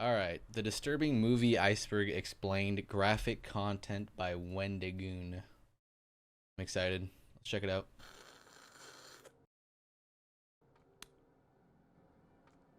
All right. The disturbing movie Iceberg explained, graphic content by Wedigoon. I'm excited. Let's check it out.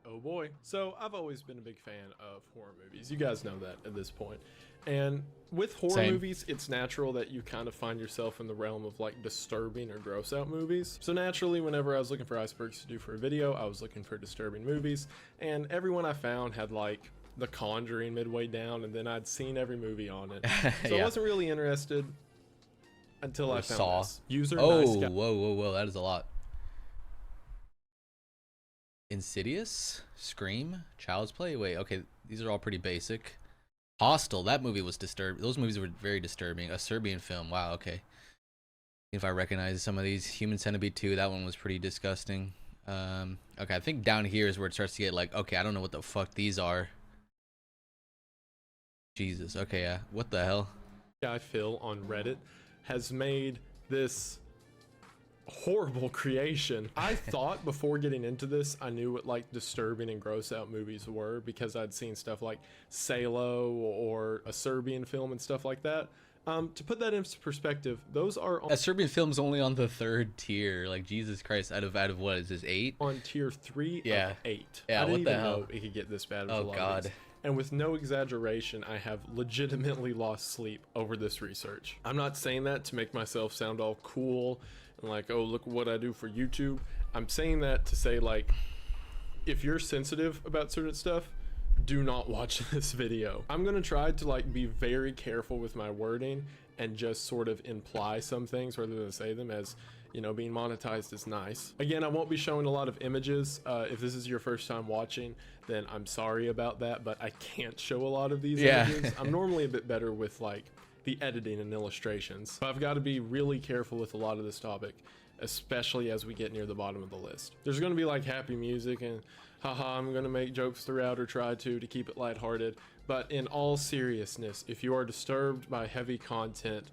Oh boy. So I've always been a big fan of horror movies. You guys know that at this point. And with horror Same. movies, it's natural that you kind of find yourself in the realm of like disturbing or gross out movies. So naturally, whenever I was looking for icebergs to do for a video, I was looking for disturbing movies. And everyone I found had like The Conjuring midway down, and then I'd seen every movie on it. So Yeah. I wasn't really interested until I found Saw. this. User Oh, Nice Guy. whoa. That is a lot. Insidious? Scream? Child's Play? Wait, okay. These are all pretty basic. Hostel. That movie was disturbing. Those movies were very disturbing. A Serbian film. Wow, okay. If I recognize some of these. Human Centipede 2. That one was pretty disgusting. Okay, I think down here is where it starts to get like, okay, I don't know what the fuck these are. Jesus. Okay, yeah. What the hell? Guy Phil on Reddit has made this horrible creation. I thought before getting into this, I knew what like disturbing and gross out movies were because I'd seen stuff like Salo or a Serbian film and stuff like that. To put that into perspective, those are A Serbian film's only on the 3rd tier. Like, Jesus Christ, out of what is this, 8? on tier 3 Yeah. of 8. Yeah, I didn't what the even hell? know it could get this bad. With Oh, a lot of God. these. And with no exaggeration, I have legitimately lost sleep over this research. I'm not saying that to make myself sound all cool and like, oh, look what I do for YouTube. I'm saying that to say, like, if you're sensitive about certain stuff, do not watch this video. I'm gonna try to like be very careful with my wording and just sort of imply some things rather than say them, as you know, being monetized is nice. Again, I won't be showing a lot of images. If this is your first time watching, then I'm sorry about that, but I can't show a lot of these images. I'm normally a bit better with like the editing and illustrations, but I've got to be really careful with a lot of this topic, especially as we get near the bottom of the list. There's going to be like happy music and haha, I'm going to make jokes throughout or try to keep it lighthearted. But in all seriousness, if you are disturbed by heavy content,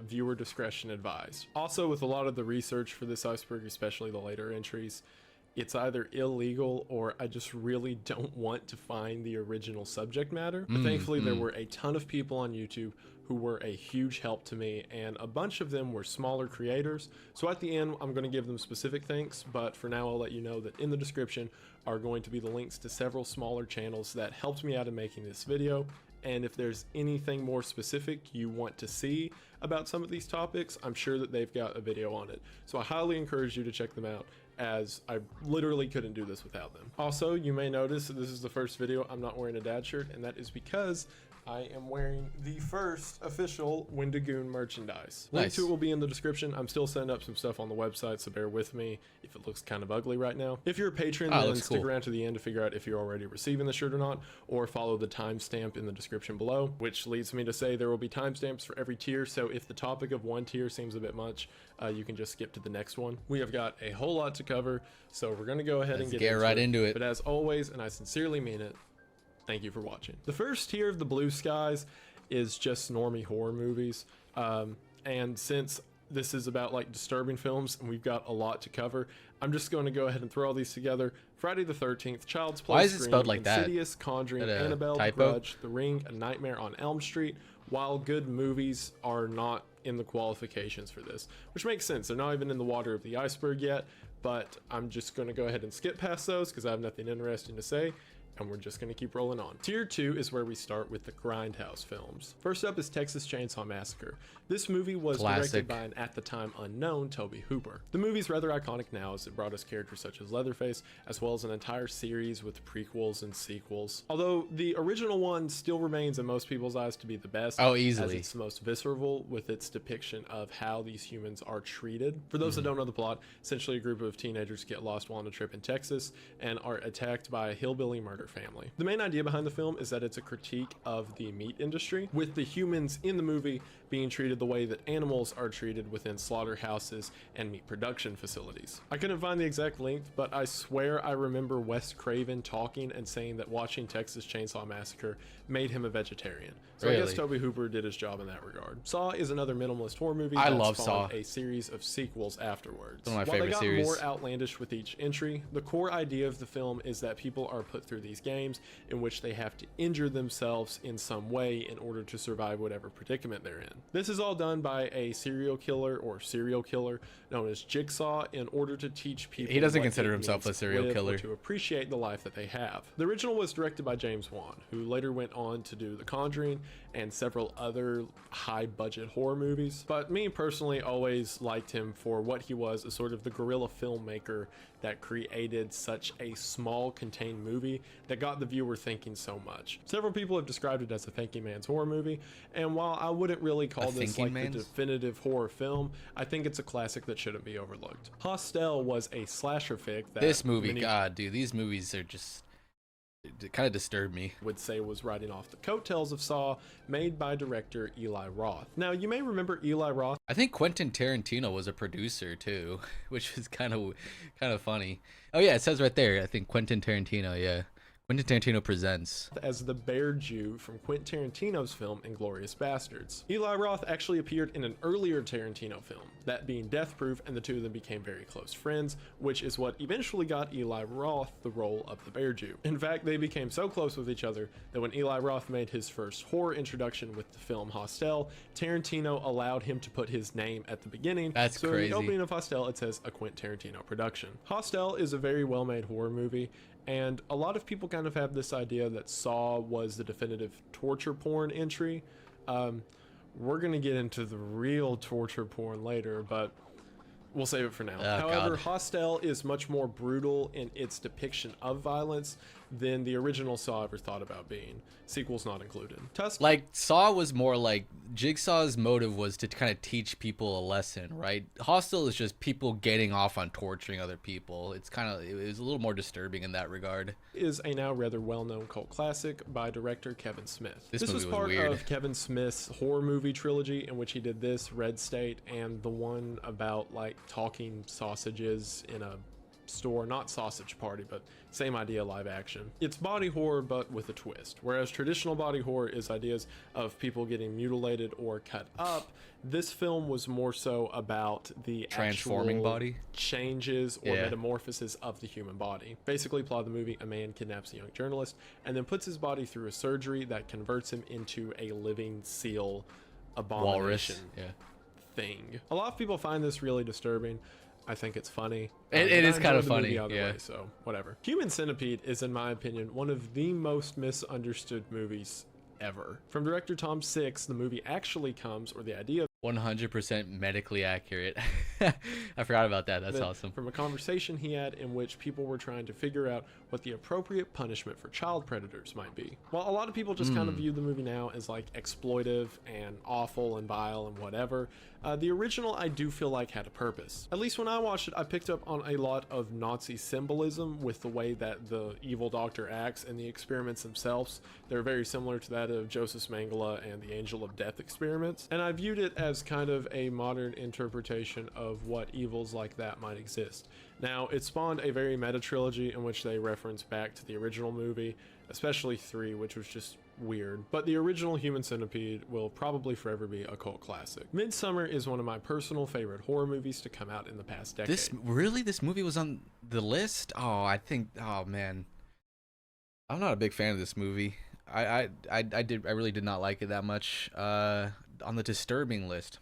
viewer discretion advised. Also, with a lot of the research for this iceberg, especially the later entries, it's either illegal or I just really don't want to find the original subject matter. But thankfully, there were a ton of people on YouTube who were a huge help to me, and a bunch of them were smaller creators. So at the end, I'm going to give them specific thanks, but for now, I'll let you know that in the description are going to be the links to several smaller channels that helped me out in making this video. And if there's anything more specific you want to see about some of these topics, I'm sure that they've got a video on it. So I highly encourage you to check them out, as I literally couldn't do this without them. Also, you may notice that this is the first video I'm not wearing a dad shirt, and that is because I am wearing the first official Wedigoon merchandise. Link Nice. to it will be in the description. I'm still setting up some stuff on the website, so bear with me if it looks kind of ugly right now. If you're a patron, then looks stick cool. around to the end to figure out if you're already receiving the shirt or not, or follow the timestamp in the description below, which leads me to say there will be timestamps for every tier, so if the topic of one tier seems a bit much, you can just skip to the next one. We have got a whole lot to cover, so we're going to go ahead and Get right into it. But as always, and I sincerely mean it, thank you for watching. The first tier of the blue skies is just normie horror movies, and since this is about like disturbing films and we've got a lot to cover, I'm just going to go ahead and throw all these together. Friday the 13th, Child's Play, Why is it Scream, spelled like that? Insidious, Conjuring, Is that a Annabelle, The typo? Grudge, The Ring, A Nightmare on Elm Street. While good movies are not in the qualifications for this, which makes sense. They're not even in the water of the iceberg yet, but I'm just going to go ahead and skip past those because I have nothing interesting to say, and we're just going to keep rolling on. Tier 2 is where we start with the Grindhouse films. First up is Texas Chainsaw Massacre. This movie was Classic. directed by an at the time unknown Tobe Hooper. The movie's rather iconic now, as it brought us characters such as Leatherface, as well as an entire series with prequels and sequels. Although the original one still remains in most people's eyes to be the best. Oh, As easily. it's the most visceral with its depiction of how these humans are treated. For those that don't know the plot, essentially a group of teenagers get lost while on a trip in Texas and are attacked by a hillbilly murder family. The main idea behind the film is that it's a critique of the meat industry, with the humans in the movie being treated the way that animals are treated within slaughterhouses and meat production facilities. I couldn't find the exact length, but I swear I remember Wes Craven talking and saying that watching Texas Chainsaw Massacre made him a vegetarian. So I guess Really? Tobe Hooper did his job in that regard. Saw is another minimalist horror movie. I that's love spawned Saw. a series of sequels afterwards. One of my While favorite they got series. more outlandish with each entry, the core idea of the film is that people are put through the these games in which they have to injure themselves in some way in order to survive whatever predicament they're in. This is all done by a serial killer known as Jigsaw in order to teach people. He doesn't consider himself a serial killer. To appreciate the life that they have. The original was directed by James Wan, who later went on to do The Conjuring and several other high-budget horror movies. But me personally always liked him for what he was, a sort of the guerrilla filmmaker that created such a small contained movie that got the viewer thinking so much. Several people have described it as a thinking man's horror movie, and while I wouldn't really call this like the definitive horror film, I think it's a classic that shouldn't be overlooked. Hostel was a slasher fic that this movie, God, dude, these movies are just, it kind of disturbed me. Would say was riding off the coattails of Saw, made by director Eli Roth. Now, you may remember Eli Roth. I think Quentin Tarantino was a producer too, which is kind of funny. Oh yeah, it says right there. I think Quentin Tarantino. Yeah, Quentin Tarantino presents as the Bear Jew from Quentin Tarantino's film Inglourious Bastards. Eli Roth actually appeared in an earlier Tarantino film, that being Death Proof, and the two of them became very close friends, which is what eventually got Eli Roth the role of the Bear Jew. In fact, they became so close with each other that when Eli Roth made his first horror introduction with the film Hostel, Tarantino allowed him to put his name at the beginning. That's so crazy. In the opening of Hostel, it says a Quentin Tarantino production. Hostel is a very well-made horror movie, and a lot of people kind of have this idea that Saw was the definitive torture porn entry. We're gonna get into the real torture porn later, but we'll save it for now. However, Hostel is much more brutal in its depiction of violence than the original Saw ever thought about being. Sequels not included. Like, Saw was more like, Jigsaw's motive was to kind of teach people a lesson, right? Hostel is just people getting off on torturing other people. It's kind of, it was a little more disturbing in that regard. Is a now rather well-known cult classic by director Kevin Smith. This movie was part of Kevin Smith's horror movie trilogy, in which he did this, Red State, and the one about like talking sausages in a store, not Sausage Party, but same idea, live action. It's body horror but with a twist. Whereas traditional body horror is ideas of people getting mutilated or cut up, this film was more so about the transforming body changes or metamorphosis of the human body. Basically, plot of the movie: a man kidnaps a young journalist and then puts his body through a surgery that converts him into a living seal abomination thing. A lot of people find this really disturbing. I think it's funny. It is kind of funny, way, so whatever. Human Centipede is, in my opinion, one of the most misunderstood movies ever. From director Tom Six, the movie actually comes, or the idea, 100% medically accurate. I forgot about that. That's awesome. From a conversation he had in which people were trying to figure out what the appropriate punishment for child predators might be. While a lot of people just kind of view the movie now as like exploitive and awful and vile and whatever, the original I do feel like had a purpose. At least when I watched it, I picked up on a lot of Nazi symbolism with the way that the evil doctor acts and the experiments themselves. They're very similar to that of Joseph Mengele and the Angel of Death experiments, and I viewed it as kind of a modern interpretation of what evils like that might exist. Now, it spawned a very meta trilogy in which they reference back to the original movie, especially 3, which was just weird. But the original Human Centipede will probably forever be a cult classic. Midsummer is one of my personal favorite horror movies to come out in the past decade. This movie was on the list? Oh man. I'm not a big fan of this movie. I really did not like it that much. On the disturbing list,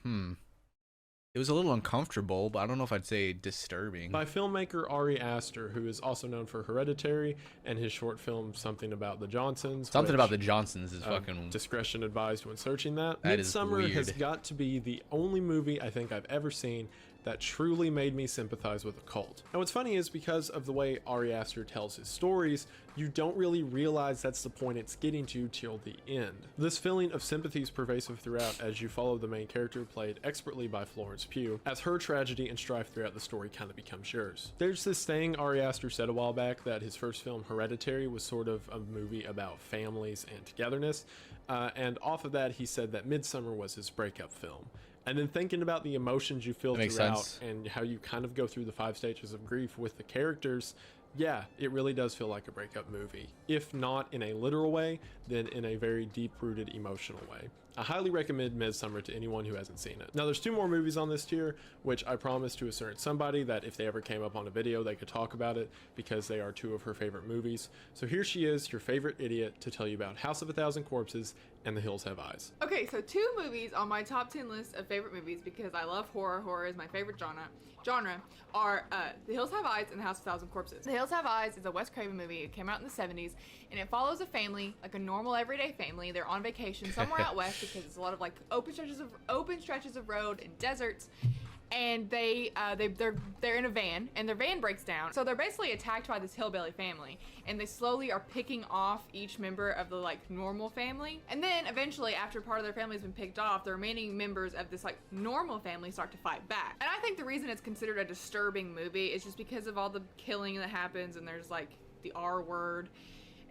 it was a little uncomfortable, but I don't know if I'd say disturbing. By filmmaker Ari Aster, who is also known for Hereditary and his short film Something About the Johnsons. Something About the Johnsons is fucking... Discretion advised when searching that. That Midsummer is weird. has got to be the only movie I think I've ever seen that truly made me sympathize with a cult. And what's funny is because of the way Ari Aster tells his stories, you don't really realize that's the point it's getting to till the end. This feeling of sympathy is pervasive throughout as you follow the main character, played expertly by Florence Pugh, as her tragedy and strife throughout the story kind of becomes yours. There's this thing Ari Aster said a while back, that his first film Hereditary was sort of a movie about families and togetherness, and off of that he said that Midsummer was his breakup film. And then thinking about the emotions you feel throughout and how you kind of go through the 5 stages of grief with the characters, yeah, it really does feel like a breakup movie. If not in a literal way, then in a very deep-rooted emotional way. I highly recommend Midsummer to anyone who hasn't seen it. Now there's 2 more movies on this tier, which I promised to a certain somebody that if they ever came up on a video, they could talk about it because they are 2 of her favorite movies. So here she is, your favorite idiot, to tell you about House of a Thousand Corpses and The Hills Have Eyes. Okay, so 2 movies on my top 10 list of favorite movies because I love horror. Horror is my favorite genre are The Hills Have Eyes and The House of a Thousand Corpses. The Hills Have Eyes is a Wes Craven movie. It came out in the 70s, and it follows a family, like a normal everyday family. They're on vacation somewhere out west because it's a lot of like open stretches of road and deserts. And they're in a van, and their van breaks down. So they're basically attacked by this hillbilly family, and they slowly are picking off each member of the like normal family. And then eventually, after part of their family has been picked off, the remaining members of this like normal family start to fight back. And I think the reason it's considered a disturbing movie is just because of all the killing that happens, and there's like the R word,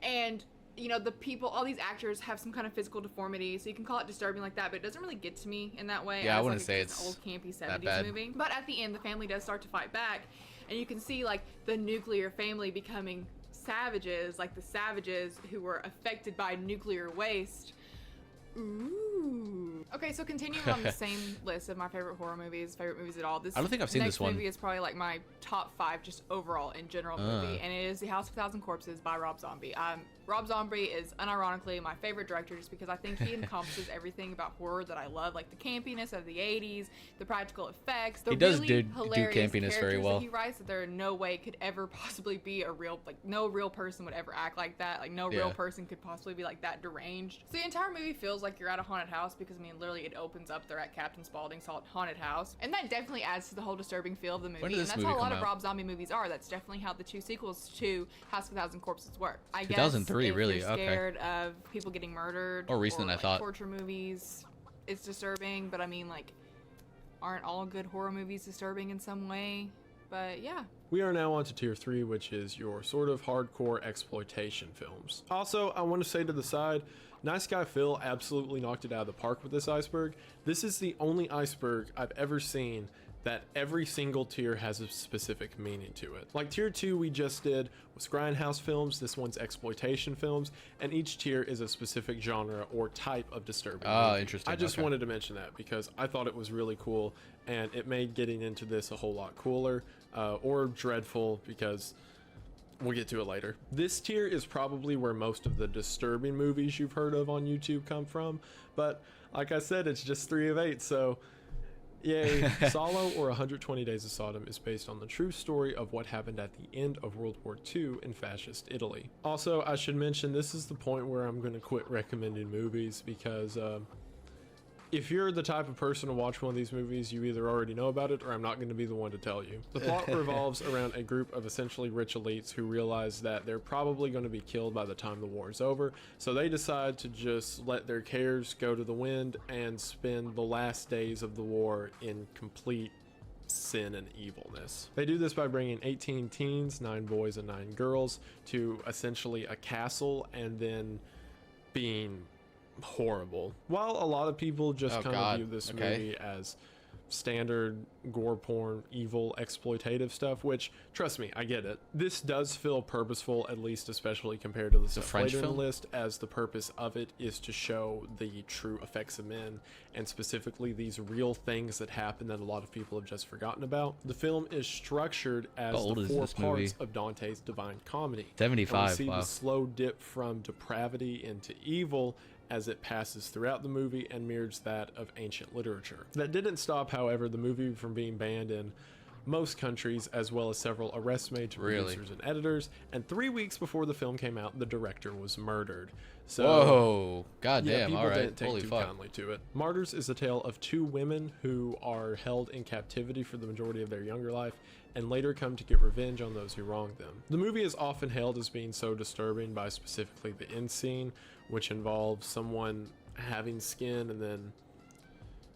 and you know, the people, all these actors have some kind of physical deformity, so you can call it disturbing like that, but it doesn't really get to me in that way. Yeah, I wouldn't like say it's an old campy that 70s bad. movie. But at the end, the family does start to fight back, and you can see like the nuclear family becoming savages, like the savages who were affected by nuclear waste. Ooh. Okay, so continuing on the same list of my favorite horror movies, favorite movies at all. I don't think I've seen this one. Next movie is probably like my top 5 just overall in general movie, and it is The House of a Thousand Corpses by Rob Zombie. Rob Zombie is unironically my favorite director just because I think he encompasses everything about horror that I love, like the campiness of the 80s, the practical effects, the He does really do hilarious campiness very characters well. that he writes that there no way could ever possibly be a real, like no real person would ever act like that. Like no real person could possibly be like that deranged. So the entire movie feels like you're at a haunted house because I mean literally it opens up, they're at Captain Spaulding's haunted house, and that definitely adds to the whole disturbing feel of the movie. When did And this that's movie how a lot come of out? Rob Zombie movies are. That's definitely how the 2 sequels to House of a Thousand Corpses work. I guess 2003, if really? you're Okay. scared of people getting murdered More recent than I like, thought. torture movies, it's disturbing, but I mean like aren't all good horror movies disturbing in some way? But yeah. We are now on to tier 3, which is your sort of hardcore exploitation films. Also, I want to say to the side, Nice Guy Phil absolutely knocked it out of the park with this Iceberg. This is the only Iceberg I've ever seen that every single tier has a specific meaning to it. Like tier 2 we just did was grindhouse films, this one's exploitation films, and each tier is a specific genre or type of disturbing movie. Interesting. I just Okay. wanted to mention that because I thought it was really cool, and it made getting into this a whole lot cooler, or dreadful, because we'll get to it later. This tier is probably where most of the disturbing movies you've heard of on YouTube come from, but like I said, it's just 3 of 8, so yay. Solo, or 120 Days of Sodom, is based on the true story of what happened at the end of World War II in fascist Italy. Also, I should mention this is the point where I'm going to quit recommending movies because if you're the type of person to watch one of these movies, you either already know about it or I'm not going to be the one to tell you. The plot revolves around a group of essentially rich elites who realize that they're probably going to be killed by the time the war is over, so they decide to just let their cares go to the wind and spend the last days of the war in complete sin and evilness. They do this by bringing 18 teens, 9 boys and 9 girls, to essentially a castle and then being horrible. While a lot of people just of view this movie as standard gore porn, evil, exploitative stuff, which, trust me, I get it. This does feel purposeful, at least especially compared to the stuff French later in film? the list, as the purpose of it is to show the true effects of men, and specifically these real things that happen that a lot of people have just forgotten about. The film is structured as How old the is 4 this parts movie? of Dante's Divine Comedy. 75, And we see wow. the slow dip from depravity into evil as it passes throughout the movie and mirrors that of ancient literature. That didn't stop, however, the movie from being banned in most countries, as well as several arrests made to Really? producers and editors, and 3 weeks before the film came out, the director was murdered. So Whoa, yeah, goddamn! people All right, didn't take holy too fuck. kindly to it. Martyrs is a tale of 2 women who are held in captivity for the majority of their younger life and later come to get revenge on those who wronged them. The movie is often hailed as being so disturbing by specifically the end scene, which involves someone having skin and then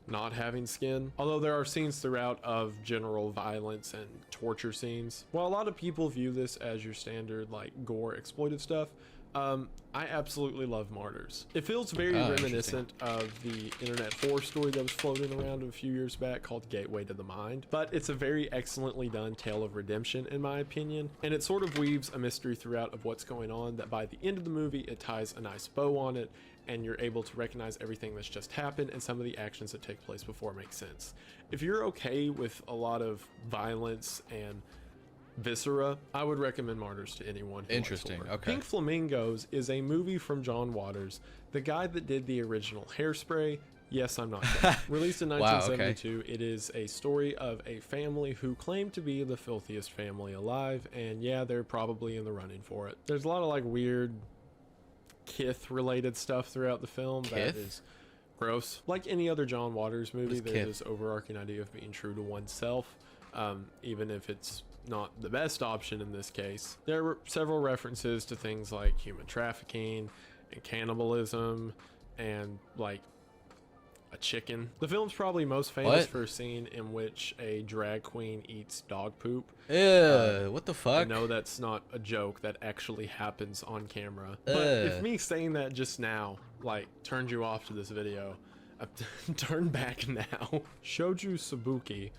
not having skin, although there are scenes throughout of general violence and torture scenes. While a lot of people view this as your standard like gore exploitive stuff, I absolutely love Martyrs. It feels very reminiscent of the internet horror story that was floating around a few years back called Gateway to the Mind, but it's a very excellently done tale of redemption in my opinion, and it sort of weaves a mystery throughout of what's going on that by the end of the movie it ties a nice bow on it, and you're able to recognize everything that's just happened and some of the actions that take place before make sense. If you're okay with a lot of violence and viscera, I would recommend Martyrs to anyone who Interesting. likes horror. Okay. Pink Flamingos is a movie from John Waters, the guy that did the original Hairspray. Yes, I'm not kidding. Released in Wow, 1972, It is a story of a family who claim to be the filthiest family alive, and yeah, they're probably in the running for it. There's a lot of like weird Kith related stuff throughout the film that is gross. Like any other John Waters movie, there's this overarching idea of being true to oneself, even if it's not the best option in this case. There were several references to things like human trafficking and cannibalism and like a chicken. The film's probably most famous for a scene in which a drag queen eats dog poop. Ew, what the fuck? I know that's not a joke, that actually happens on camera. But if me saying that just now like turned you off to this video, turn back now. Shouju Sabuki,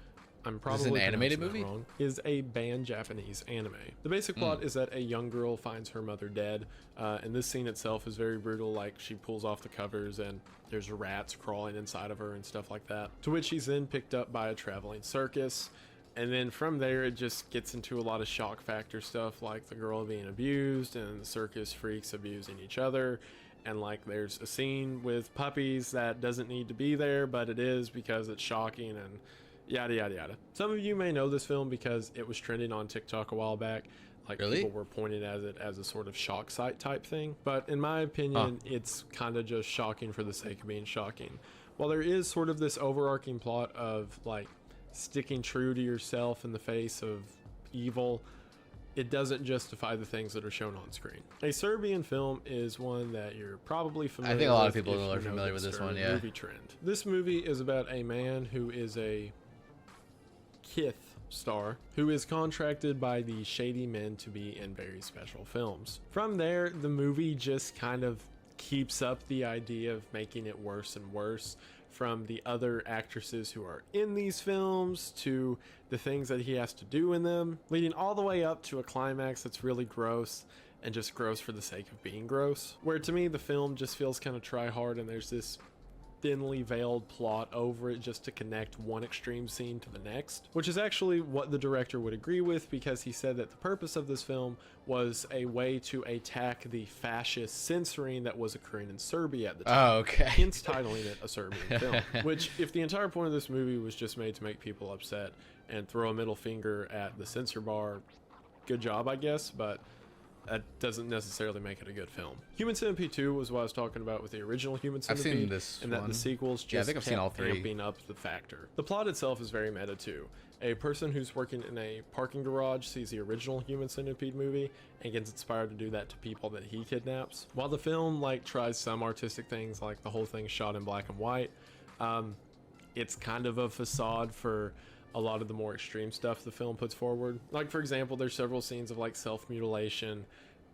I'm probably an animated movie? wrong, is a banned Japanese anime. The basic plot is that a young girl finds her mother dead, and this scene itself is very brutal. Like, she pulls off the covers and there's rats crawling inside of her and stuff like that, to which she's then picked up by a traveling circus. And then from there it just gets into a lot of shock factor stuff, like the girl being abused and the circus freaks abusing each other, and like there's a scene with puppies that doesn't need to be there, but it is because it's shocking, and yada yada yada. Some of you may know this film because it was trending on TikTok a while back. Like, people were pointing at it as a sort of shock site type thing, but in my opinion it's kind of just shocking for the sake of being shocking. While there is sort of this overarching plot of like sticking true to yourself in the face of evil, it doesn't justify the things that are shown on screen. A Serbian film is one that you're probably familiar with. I think a lot of people are familiar with this one, yeah. Movie trend. This movie is about a man who is a Kith star who is contracted by the shady men to be in very special films. From there, the movie just kind of keeps up the idea of making it worse and worse, from the other actresses who are in these films to the things that he has to do in them, leading all the way up to a climax that's really gross and just gross for the sake of being gross, where to me the film just feels kind of try hard, and there's this thinly veiled plot over it just to connect one extreme scene to the next, which is actually what the director would agree with, because he said that the purpose of this film was a way to attack the fascist censoring that was occurring in Serbia at the time. Oh, okay. Hence titling it a Serbian film, which, if the entire point of this movie was just made to make people upset and throw a middle finger at the censor bar, good job, I guess, but that doesn't necessarily make it a good film. Human Centipede 2 was what I was talking about with the original Human Centipede. I've seen this and that one. the sequels just I think I've seen all three. amping up the factor. The plot itself is very meta too. A person who's working in a parking garage sees the original Human Centipede movie and gets inspired to do that to people that he kidnaps. While the film like tries some artistic things, like the whole thing shot in black and white, it's kind of a facade for a lot of the more extreme stuff the film puts forward. Like, for example, there's several scenes of like self-mutilation,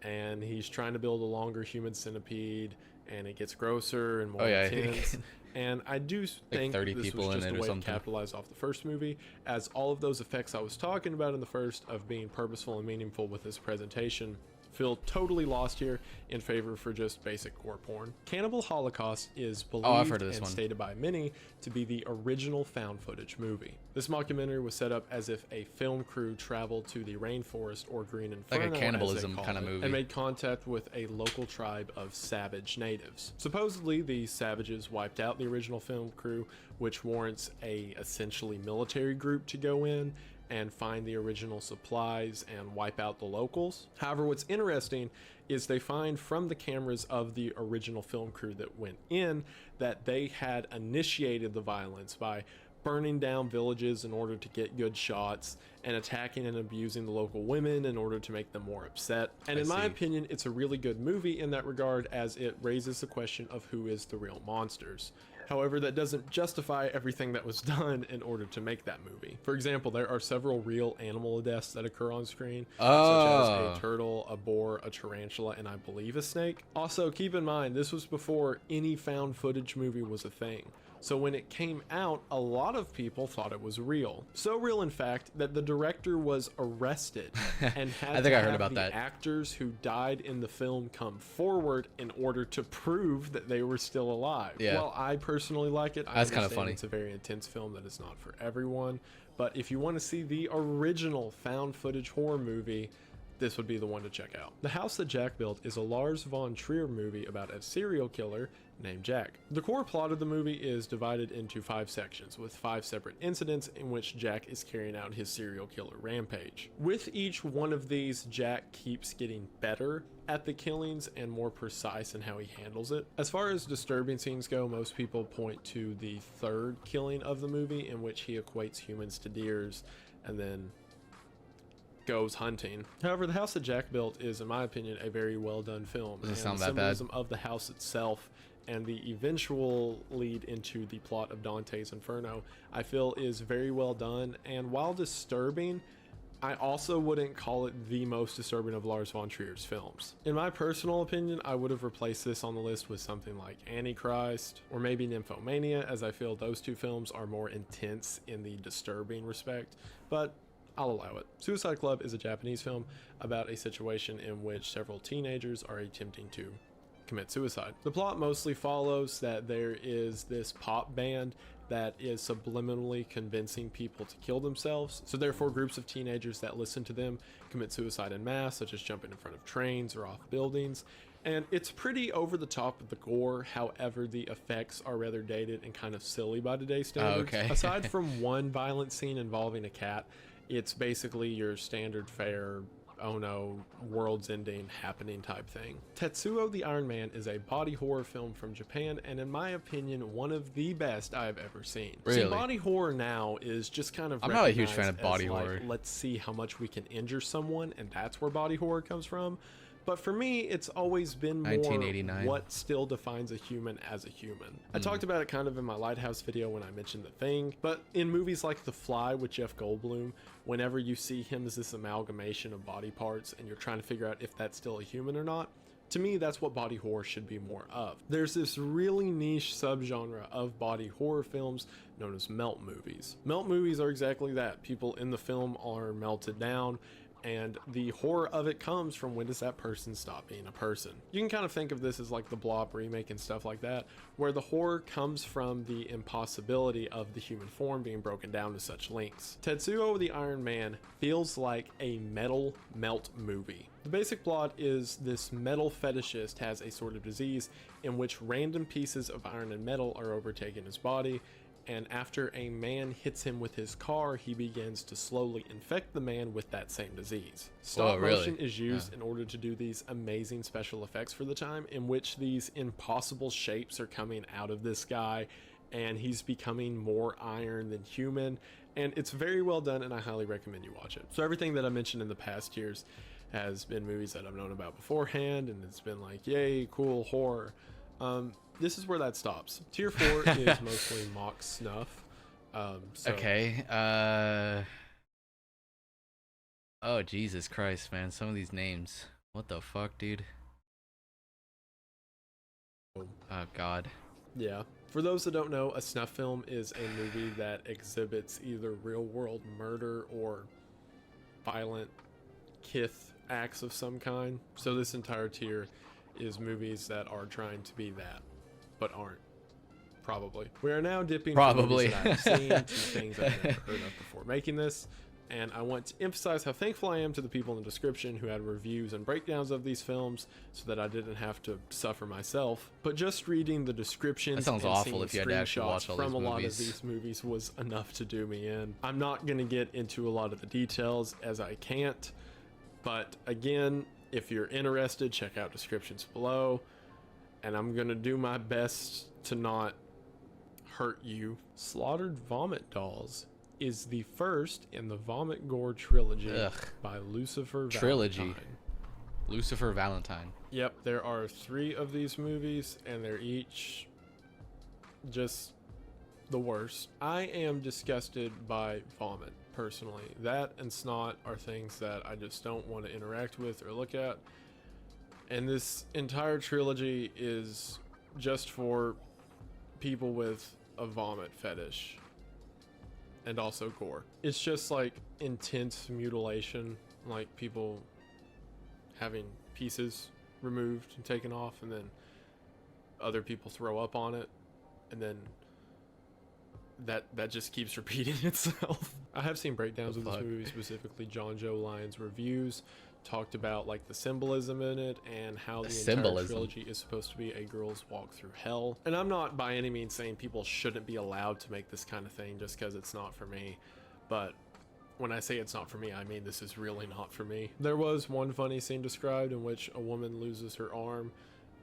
and he's trying to build a longer human centipede, and it gets grosser and more intense. And I do think 30 this people was in just it a or way something. to capitalize off the first movie, as all of those effects I was talking about in the first of being purposeful and meaningful with this presentation feel totally lost here in favor for just basic gore porn. Cannibal Holocaust is believed heard of this and one. stated by many to be the original found footage movie. This mockumentary was set up as if a film crew traveled to the rainforest or Green Inferno, Like a cannibalism kind of movie. and made contact with a local tribe of savage natives. Supposedly, the savages wiped out the original film crew, which warrants a essentially military group to go in and find the original supplies and wipe out the locals. However, what's interesting is they find from the cameras of the original film crew that went in that they had initiated the violence by burning down villages in order to get good shots and attacking and abusing the local women in order to make them more upset. And in my opinion, it's a really good movie in that regard, as it raises the question of who is the real monsters. However, that doesn't justify everything that was done in order to make that movie. For example, there are several real animal deaths that occur on screen, such as a turtle, a boar, a tarantula, and I believe a snake. Also, keep in mind, this was before any found footage movie was a thing. So when it came out, a lot of people thought it was real. So real, in fact, that the director was arrested and had I think I heard have about the that. actors who died in the film come forward in order to prove that they were still alive. Yeah. While I personally like it, I That's kinda understand funny. it's a very intense film that is not for everyone. But if you want to see the original found footage horror movie, this would be the one to check out. The House That Jack Built is a Lars von Trier movie about a serial killer named Jack. The core plot of the movie is divided into 5 sections, with 5 separate incidents in which Jack is carrying out his serial killer rampage. With each one of these, Jack keeps getting better at the killings and more precise in how he handles it. As far as disturbing scenes go, most people point to the 3rd killing of the movie, in which he equates humans to deers and then goes hunting. However, The House That Jack Built is, in my opinion, a very well done film. Doesn't and sound the that bad. symbolism of the house itself and the eventual lead into the plot of Dante's Inferno, I feel is very well done. And while disturbing, I also wouldn't call it the most disturbing of Lars von Trier's films. In my personal opinion, I would have replaced this on the list with something like Antichrist or maybe Nymphomania, as I feel those 2 films are more intense in the disturbing respect, but I'll allow it. Suicide Club is a Japanese film about a situation in which several teenagers are attempting to commit suicide. The plot mostly follows that there is this pop band that is subliminally convincing people to kill themselves. So therefore, groups of teenagers that listen to them commit suicide en masse, such as jumping in front of trains or off buildings. And it's pretty over the top with the gore. However, the effects are rather dated and kind of silly by today's standards. okay. Aside from one violent scene involving a cat, it's basically your standard fare, oh no, world's ending happening type thing. Tetsuo the Iron Man is a body horror film from Japan, and in my opinion, one of the best I've ever seen. Really? See, body horror now is just kind of I'm not a huge fan of recognized body as, like, horror. let's see how much we can injure someone, and that's where body horror comes from. But for me, it's always been more 1989. what still defines a human as a human. I talked about it kind of in my Lighthouse video when I mentioned The Thing, but in movies like The Fly with Jeff Goldblum, whenever you see him as this amalgamation of body parts and you're trying to figure out if that's still a human or not, to me, that's what body horror should be more of. There's this really niche subgenre of body horror films known as melt movies. Melt movies are exactly that. People in the film are melted down, and the horror of it comes from when does that person stop being a person. You can kind of think of this as like the Blob remake and stuff like that, where the horror comes from the impossibility of the human form being broken down to such lengths. Tetsuo the Iron Man feels like a metal melt movie. The basic plot is this metal fetishist has a sort of disease in which random pieces of iron and metal are overtaking his body, and after a man hits him with his car, he begins to slowly infect the man with that same disease. Stop motion is used in order to do these amazing special effects for the time, in which these impossible shapes are coming out of this guy, and he's becoming more iron than human, and it's very well done, and I highly recommend you watch it. So everything that I mentioned in the past years has been movies that I've known about beforehand, and it's been like, yay, cool, horror. This is where that stops. Tier 4 is mostly mock snuff. Okay. Oh, Jesus Christ, man. Some of these names. What the fuck, dude? Oh, God. Yeah. For those that don't know, a snuff film is a movie that exhibits either real-world murder or violent kith acts of some kind. So this entire tier is movies that are trying to be that, but aren't. Probably. We are now dipping from movies that I've seen to things I've never heard of before making this, and I want to emphasize how thankful I am to the people in the description who had reviews and breakdowns of these films so that I didn't have to suffer myself. But just reading the descriptions That sounds and awful seeing if you had to actually screenshots watch all from these a lot of movies. these movies was enough to do me in. I'm not going to get into a lot of the details as I can't, but again, if you're interested, check out descriptions below, and I'm going to do my best to not hurt you. Slaughtered Vomit Dolls is the first in the Vomit Gore trilogy by Lucifer Valentine. Lucifer Valentine. Yep, there are 3 of these movies, and they're each just the worst. I am disgusted by vomit, personally. That and snot are things that I just don't want to interact with or look at. And this entire trilogy is just for people with a vomit fetish. And also gore. It's just like intense mutilation, like people having pieces removed and taken off, and then other people throw up on it, and then that just keeps repeating itself. I have seen breakdowns of this movie, specifically John Joe Lyons reviews, talked about like the symbolism in it and how the entire trilogy is supposed to be a girl's walk through hell. And I'm not by any means saying people shouldn't be allowed to make this kind of thing just because it's not for me, but when I say it's not for me, I mean this is really not for me. There was one funny scene described in which a woman loses her arm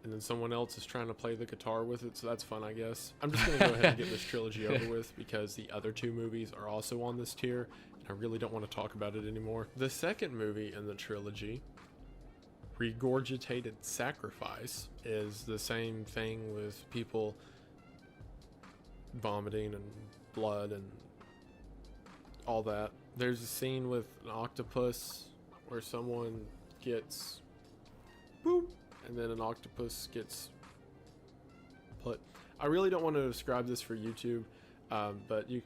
and then someone else is trying to play the guitar with it, so that's fun, I guess. I'm just gonna go ahead and get this trilogy over with because the other two movies are also on this tier. I really don't want to talk about it anymore. The second movie in the trilogy, Regurgitated Sacrifice, is the same thing with people vomiting and blood and all that. There's a scene with an octopus where someone gets boop, and then an octopus gets put. I really don't want to describe this for YouTube, but you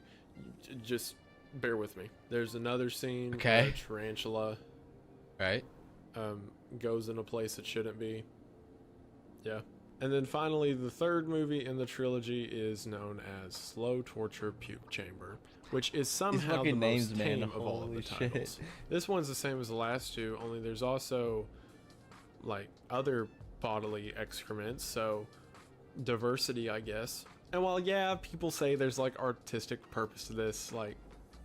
just bear with me. There's another scene where a tarantula goes in a place it shouldn't be. Yeah. And then finally, the third movie in the trilogy is known as Slow Torture Puke Chamber, which is somehow the most tame of all of the titles. This one's the same as the last two, only there's also like other bodily excrements, so diversity, I guess. And while yeah, people say there's like artistic purpose to this, like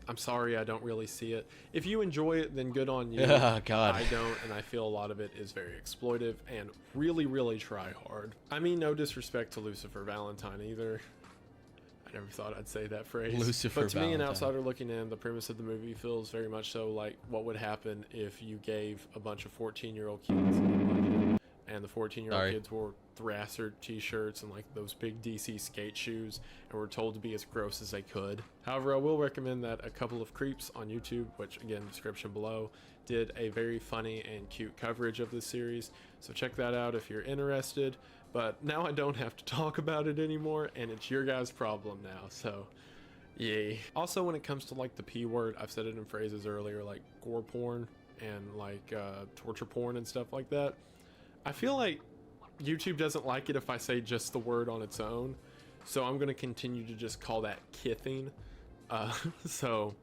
I'm sorry, I don't really see it. If you enjoy it, then good on you. Oh, God. I don't, and I feel a lot of it is very exploitive and really, really try hard. I mean, no disrespect to Lucifer Valentine either. I never thought I'd say that phrase. Lucifer but to Valentine. me, an outsider looking in, the premise of the movie feels very much so like what would happen if you gave a bunch of 14-year-old kids and the 14-year-old kids wore Thrasher t-shirts and like those big DC skate shoes and were told to be as gross as they could. However, I will recommend that a couple of creeps on YouTube, which again, description below, did a very funny and cute coverage of this series. So check that out if you're interested. But now I don't have to talk about it anymore, and it's your guys' problem now, so yay. Also, when it comes to like the P word, I've said it in phrases earlier, like gore porn and like torture porn and stuff like that. I feel like YouTube doesn't like it if I say just the word on its own, so I'm going to continue to just call that kithing. So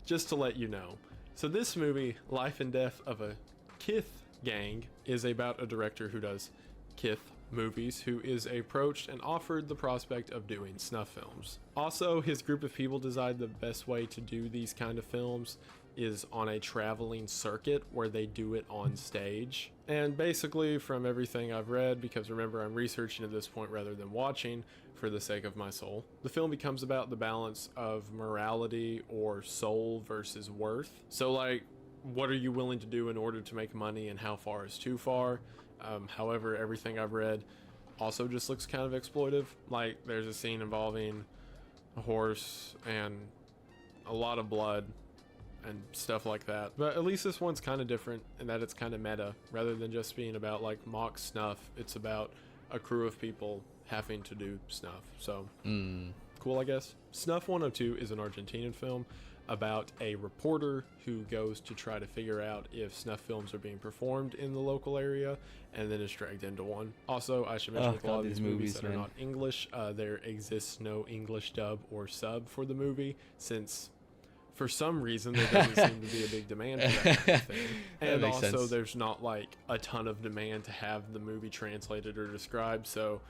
just to let you know. So this movie, Life and Death of a Kith Gang, is about a director who does kith movies who is approached and offered the prospect of doing snuff films. Also, his group of people decide the best way to do these kind of films is on a traveling circuit where they do it on stage. And basically, from everything I've read, because remember I'm researching at this point rather than watching for the sake of my soul, the film becomes about the balance of morality or soul versus worth. So like, what are you willing to do in order to make money and how far is too far? However, everything I've read also just looks kind of exploitive. Like there's a scene involving a horse and a lot of blood and stuff like that. But at least this one's kind of different in that it's kind of meta. Rather than just being about like mock snuff, it's about a crew of people having to do snuff. So cool, I guess. Snuff 102 is an Argentinian film about a reporter who goes to try to figure out if snuff films are being performed in the local area and then is dragged into one. Also, I should mention with a lot of these movies that are not English, there exists no English dub or sub for the movie, since for some reason there doesn't seem to be a big demand for that kind of thing. And also there's not like a ton of demand to have the movie translated or described, so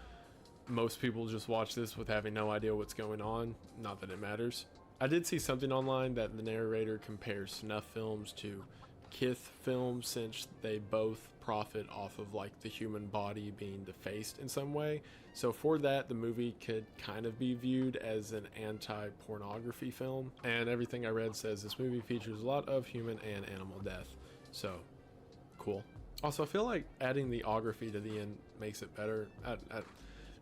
most people just watch this with having no idea what's going on. Not that it matters. I did see something online that the narrator compares snuff films to kith films since they both profit off of like the human body being defaced in some way. So for that, the movie could kind of be viewed as an anti-pornography film. And everything I read says this movie features a lot of human and animal death. So cool. Also, I feel like adding the ography to the end makes it better.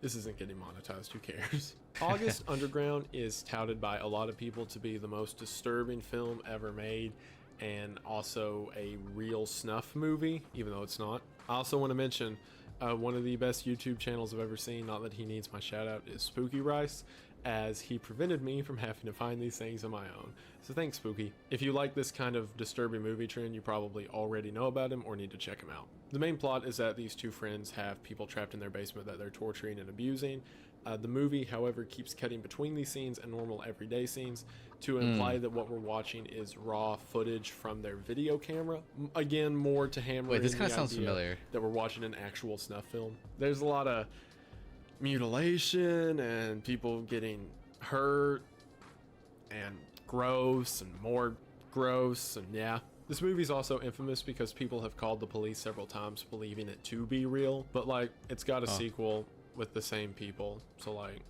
This isn't getting monetized, who cares? August Underground is touted by a lot of people to be the most disturbing film ever made, and also a real snuff movie, even though it's not. I also want to mention one of the best YouTube channels I've ever seen, not that he needs my shout out, is Spooky Rice, as he prevented me from having to find these things on my own. So thanks, Spooky. If you like this kind of disturbing movie trend, you probably already know about him or need to check him out. The main plot is that these two friends have people trapped in their basement that they're torturing and abusing. The movie, however, keeps cutting between these scenes and normal everyday scenes to imply that what we're watching is raw footage from their video camera. Again, more to hammer Wait, this in kind of the sounds idea familiar. that we're watching an actual snuff film. There's a lot of mutilation and people getting hurt and gross and more gross, and yeah. This movie's also infamous because people have called the police several times believing it to be real, but like it's got a sequel with the same people, so like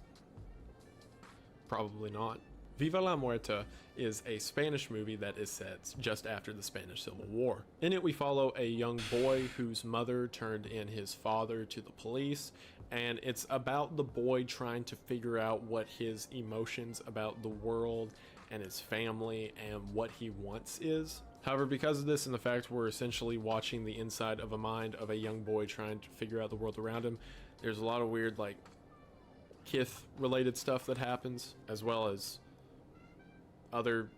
probably not. Viva la Muerta is a Spanish movie that is set just after the Spanish Civil War. In it, we follow a young boy whose mother turned in his father to the police, and it's about the boy trying to figure out what his emotions about the world and his family and what he wants is. However, because of this and the fact we're essentially watching the inside of a mind of a young boy trying to figure out the world around him, there's a lot of weird like kith related stuff that happens, as well as other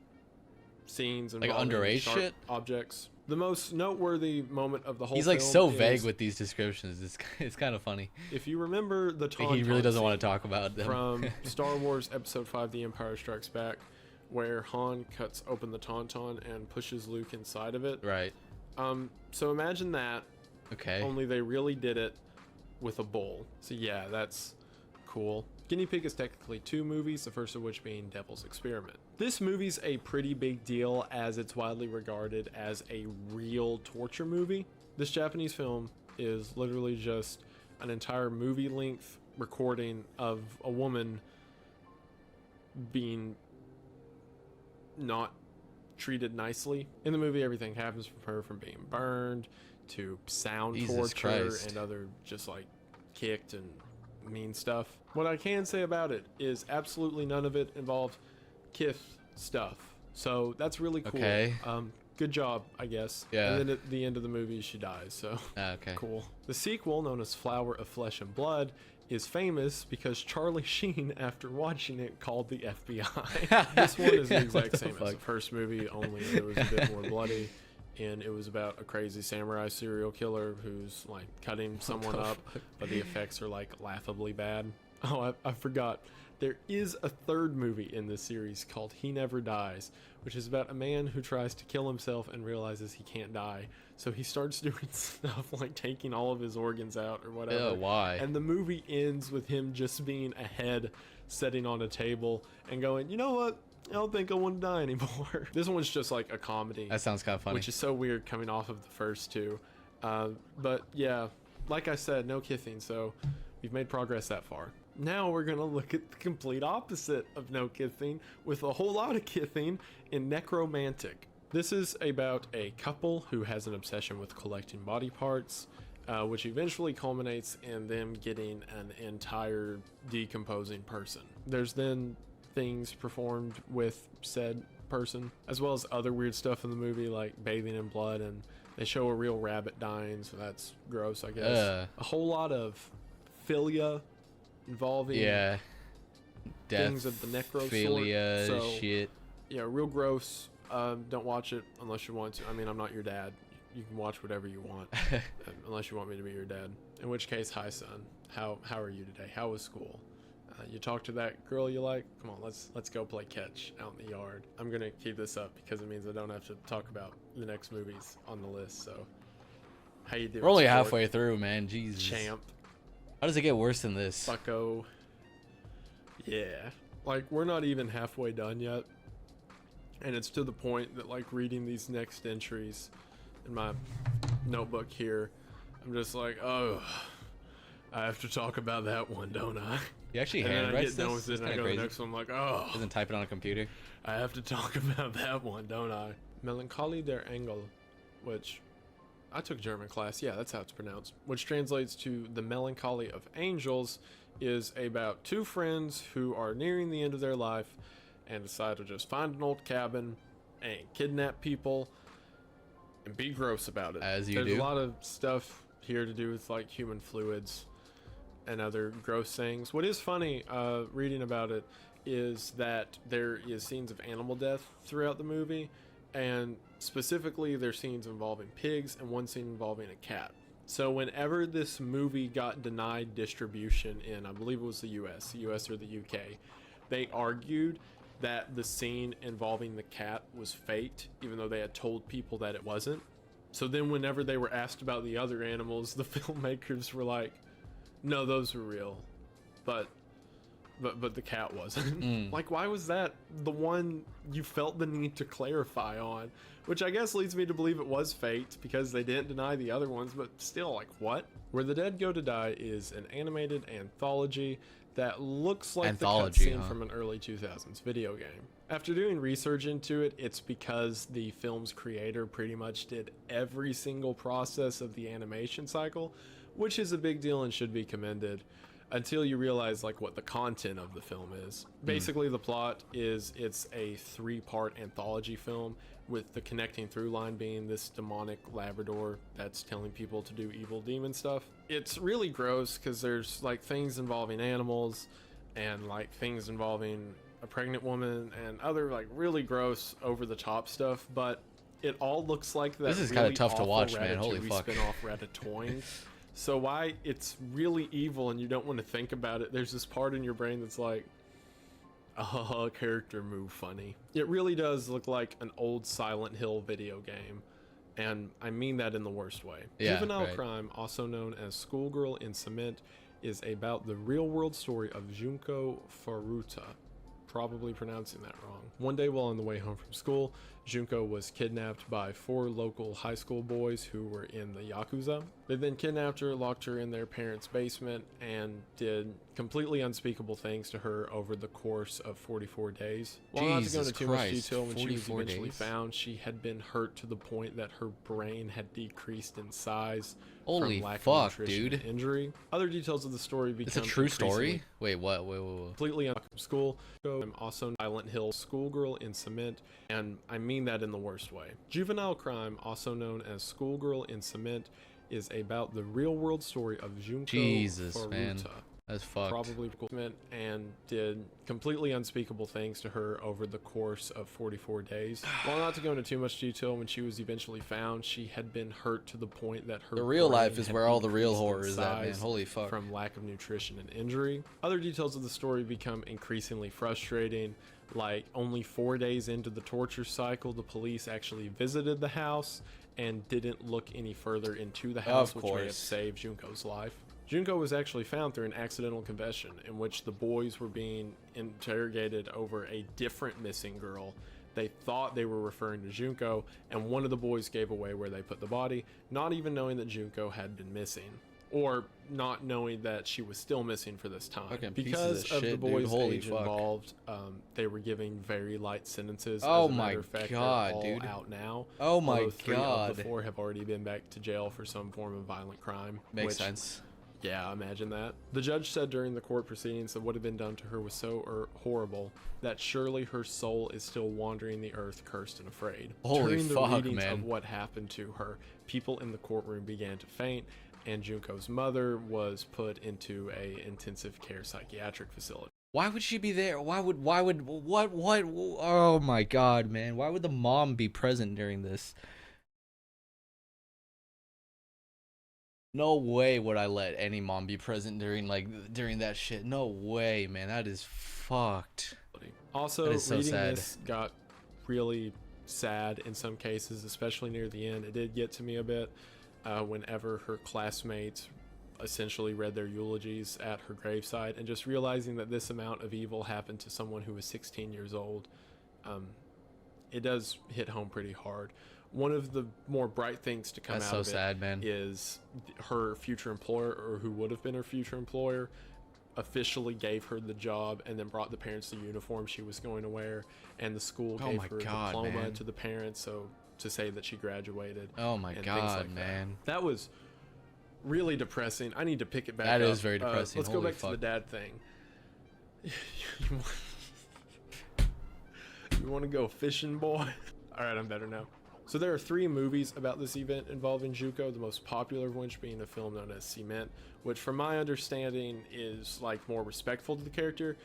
scenes and like underage shit objects. The most noteworthy moment of the whole He's like film so is, vague with these descriptions. It's kind of funny. if you remember the Like, he really Tauntaun doesn't want scene to talk about them. from Star Wars Episode 5 The Empire Strikes Back, where Han cuts open the Tauntaun and pushes Luke inside of it. Right. So imagine that, Okay. only they really did it with a bowl. So yeah, that's cool. Guinea Pig is technically 2 movies, the first of which being Devil's Experiment. This movie's a pretty big deal as it's widely regarded as a real torture movie. This Japanese film is literally just an entire movie-length recording of a woman being not treated nicely. In the movie, everything happens from her from being burned to sound Jesus torture Christ. and other just like kicked and mean stuff. What I can say about it is absolutely none of it involved kith stuff. So that's really cool. Okay. Good job, I guess. Yeah. And then at the end of the movie, she dies. So Okay. cool. The sequel, known as Flower of Flesh and Blood, is famous because Charlie Sheen, after watching it, called the FBI. This one is the exact What the same as fuck? the first movie, only it was a bit more bloody. And it was about a crazy samurai serial killer who's like cutting someone up, but the effects are like laughably bad. Oh, I forgot. There is a third movie in this series called He Never Dies, which is about a man who tries to kill himself and realizes he can't die. So he starts doing stuff like taking all of his organs out or whatever. Ew, why? And the movie ends with him just being a head sitting on a table and going, you know what? I don't think I want to die anymore. This one's just like a comedy. That sounds kind of funny. Which is so weird coming off of the first two. But yeah, like I said, no kithing, so we've made progress that far. Now we're going to look at the complete opposite of no kithing with a whole lot of kithing in Necromantic. This is about a couple who has an obsession with collecting body parts, which eventually culminates in them getting an entire decomposing person. There's then things performed with said person, as well as other weird stuff in the movie like bathing in blood, and they show a real rabbit dying, so that's gross, I guess. A whole lot of philia involving things of the necro philia sort. So, shit. yeah, real gross. Don't watch it unless you want to. I mean, I'm not your dad. You can watch whatever you want, unless you want me to be your dad. In which case, hi son. How are you today? How was school? You talk to that girl you like? Come on, let's go play catch out in the yard. I'm gonna keep this up because it means I don't have to talk about the next movies on the list. So, how you doing? We're only sport? halfway through, man. Jesus. Champ. How does it get worse than this? Bucko. Yeah. Like, we're not even halfway done yet. And it's to the point that, like, reading these next entries in my notebook here, I'm just like, oh, I have to talk about that one, don't I? You actually And then I handwrites get done this? with it That's and I kinda go to crazy. the next one, I'm like, oh, Doesn't type it on a computer. I have to talk about that one, don't I? Melancholie der Engel, which I took German class. Yeah, that's how it's pronounced. Which translates to the melancholy of angels, is about two friends who are nearing the end of their life and decide to just find an old cabin and kidnap people and be gross about it. As you There's do. a lot of stuff here to do with like human fluids and other gross things. What is funny reading about it is that there is scenes of animal death throughout the movie, and specifically there's scenes involving pigs and one scene involving a cat. So whenever this movie got denied distribution in, I believe it was the US or the UK, they argued that the scene involving the cat was faked, even though they had told people that it wasn't. So then whenever they were asked about the other animals, the filmmakers were like, no, those were real, but the cat wasn't. Like, why was that the one you felt the need to clarify on? Which I guess leads me to believe it was faked because they didn't deny the other ones, but still, like, what? Where the Dead Go to Die is an animated anthology that looks like the cutscene from an early 2000s video game. After doing research into it, it's because the film's creator pretty much did every single process of the animation cycle, which is a big deal and should be commended, until you realize like what the content of the film is. Basically the plot is it's a 3-part anthology film, with the connecting through line being this demonic Labrador that's telling people to do evil demon stuff. It's really gross because there's like things involving animals and like things involving a pregnant woman and other like really gross over the top stuff, but it all looks like that. This is really kind of tough to watch, awful man. Holy fuck. spin-off Ratatouille. So why it's really evil and you don't want to think about it, there's this part in your brain that's like, character move funny. It really does look like an old Silent Hill video game, and I mean that in the worst way. Yeah, Juvenile right. Crime, also known as Schoolgirl in Cement, is about the real-world story of Junko Furuta. Probably pronouncing that wrong. One day while on the way home from school, Junko was kidnapped by 4 local high school boys who were in the Yakuza. They then kidnapped her, locked her in their parents' basement, and did completely unspeakable things to her over the course of 44 days. While not to go into too much detail, when she was eventually found, she had been hurt to the point that her brain had decreased in size. Holy from lack fuck, of nutrition dude. and injury. Other details of the story become It's a true story? Wait, what? Wait. Completely from school. I'm also Silent Hill Schoolgirl in Cement, and I mean that in the worst way. Juvenile Crime, also known as Schoolgirl in Cement, is about the real-world story of Junko Jesus, Furuta. man. That's fucked. Probably and did completely unspeakable things to her over the course of 44 days. While not to go into too much detail, when she was eventually found, she had been hurt to the point that her The real brain life is had where all the real decreased in horror is at, man. size Holy fuck. from lack of nutrition and injury. Other details of the story become increasingly frustrating. Like, only 4 days into the torture cycle, the police actually visited the house and didn't look any further into the house, which may have saved Junko's life. Junko was actually found through an accidental confession in which the boys were being interrogated over a different missing girl. They thought they were referring to Junko, and one of the boys gave away where they put the body, not even knowing that Junko had been missing, or not knowing that she was still missing for this time. Because of the boys' age involved, they were giving very light sentences. Oh my god, dude! Out now. Oh my god! 3 of the 4 have already been back to jail for some form of violent crime. Makes sense. Yeah, imagine that. The judge said during the court proceedings that what had been done to her was so horrible that surely her soul is still wandering the earth, cursed and afraid. During the readings of what happened to her, people in the courtroom began to faint, and Junko's mother was put into a intensive care psychiatric facility. Why would she be there? What? Oh my god, man. Why would the mom be present during this? No way would I let any mom be present during that shit. No way, man. That is fucked. Also, that is so reading sad. this got really sad in some cases, especially near the end. It did get to me a bit whenever her classmates essentially read their eulogies at her graveside, and just realizing that this amount of evil happened to someone who was 16 years old. It does hit home pretty hard. One of the more bright things to come out of it is her future employer, or who would have been her future employer, officially gave her the job and then brought the parents the uniform she was going to wear, and the school gave her a diploma to the parents, so to say that she graduated. Oh my god, man. That was really depressing. I need to pick it back That up. is very depressing. Let's go Holy back to fuck. the dad thing. You want to go fishing, boy? All right, I'm better now. So there are 3 movies about this event involving Juco, the most popular of which being the film known as Cement, which from my understanding is like more respectful to the character.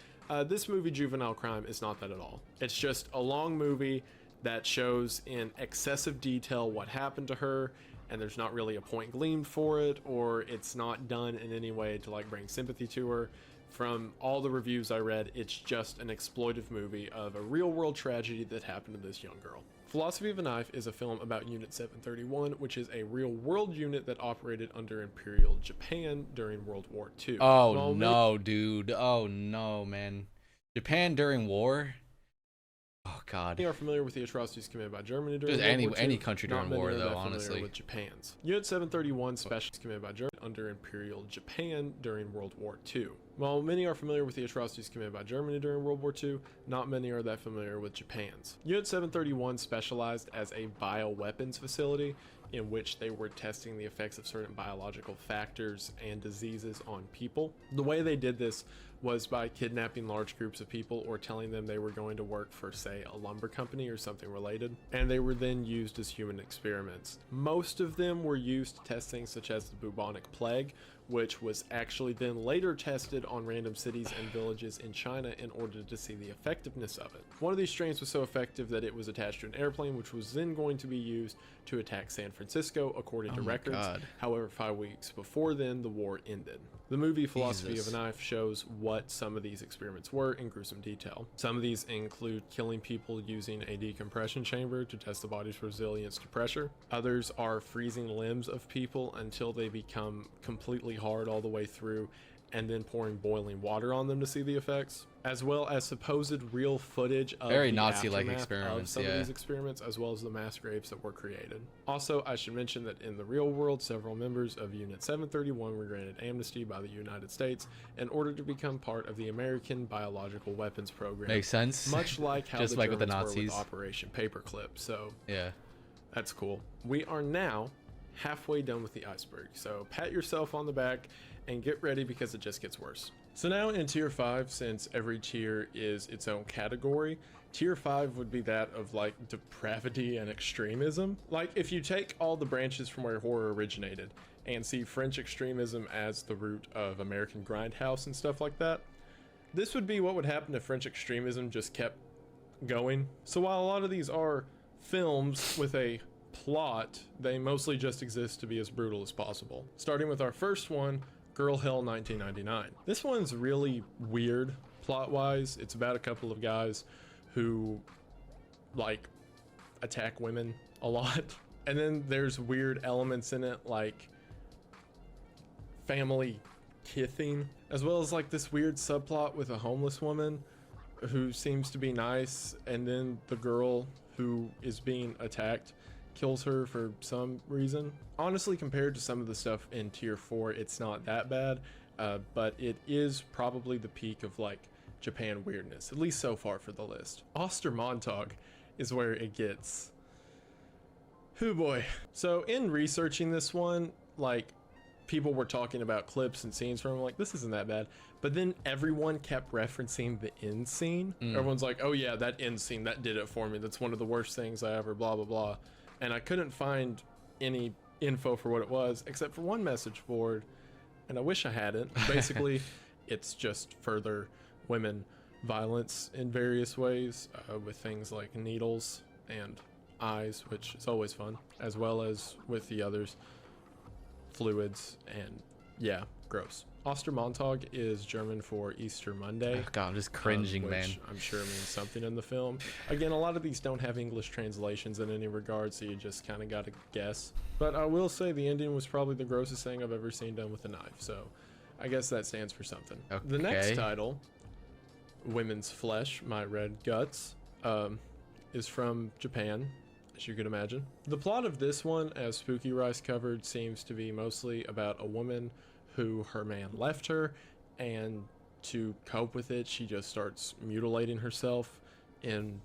This movie, Juvenile Crime, is not that at all. It's just a long movie that shows in excessive detail what happened to her, and there's not really a point gleaned for it, or it's not done in any way to like bring sympathy to her. From all the reviews I read, it's just an exploitive movie of a real world tragedy that happened to this young girl. Philosophy of a Knife is a film about Unit 731, which is a real world unit that operated under Imperial Japan during World War II. Oh no, dude. Oh no, man. Japan during war? Oh god. Many are familiar with the atrocities committed by Germany during Just World War II. any country during Not many war, are though, that familiar honestly. with Japan's. Unit 731 specials committed by Germany under Imperial Japan during World War II. While many are familiar with the atrocities committed by Germany during World War II, not many are that familiar with Japan's. Unit 731 specialized as a bioweapons facility in which they were testing the effects of certain biological factors and diseases on people. The way they did this was by kidnapping large groups of people or telling them they were going to work for, say, a lumber company or something related, and they were then used as human experiments. Most of them were used to test things such as the bubonic plague, which was actually then later tested on random cities and villages in China in order to see the effectiveness of it. One of these strains was so effective that it was attached to an airplane, which was then going to be used to attack San Francisco, according to records. God. However, 5 weeks before then, the war ended. The movie Philosophy Jesus. of a Knife shows what some of these experiments were in gruesome detail. Some of these include killing people using a decompression chamber to test the body's resilience to pressure. Others are freezing limbs of people until they become completely hard all the way through, and then pouring boiling water on them to see the effects, as well as supposed real footage of Very the Nazi-like aftermath experiments, of some of these experiments, as well as the mass graves that were created. Also, I should mention that in the real world, several members of Unit 731 were granted amnesty by the United States in order to become part of the American Biological Weapons Program. Makes sense. Much like how Just the like with the Germans were with Nazis. Operation Paperclip. So Yeah. that's cool. We are now halfway done with the iceberg, so pat yourself on the back and get ready because it just gets worse. So now in tier 5, since every tier is its own category, tier 5 would be that of like depravity and extremism. Like if you take all the branches from where horror originated and see French extremism as the root of American grindhouse and stuff like that, this would be what would happen if French extremism just kept going. So while a lot of these are films with a plot, they mostly just exist to be as brutal as possible. Starting with our first one, Girl Hell 1999. This one's really weird plot-wise. It's about a couple of guys who like attack women a lot. And then there's weird elements in it like family kithing, as well as like this weird subplot with a homeless woman who seems to be nice, and then the girl who is being attacked kills her for some reason. Honestly, compared to some of the stuff in tier 4, it's not that bad, but it is probably the peak of like Japan weirdness, at least so far for the list. Ostermontag is where it gets, oh boy. So in researching this one, like people were talking about clips and scenes from it, like this isn't that bad, but then everyone kept referencing the end scene. Everyone's like, oh yeah, that end scene, that did it for me, that's one of the worst things I ever blah blah blah. And I couldn't find any info for what it was except for one message board, and I wish I hadn't. Basically it's just further women violence in various ways, with things like needles and eyes, which is always fun, as well as with the others, fluids, and yeah, gross. Ostermontag is German for Easter Monday. Oh, God, I'm just cringing, which man. I'm sure means something in the film. Again, a lot of these don't have English translations in any regard, so you just kind of got to guess. But I will say the ending was probably the grossest thing I've ever seen done with a knife, so I guess that stands for something. Okay. The next title, Women's Flesh, My Red Guts, is from Japan, as you could imagine. The plot of this one, as Spooky Rice covered, seems to be mostly about a woman who her man left her, and to cope with it, she just starts mutilating herself in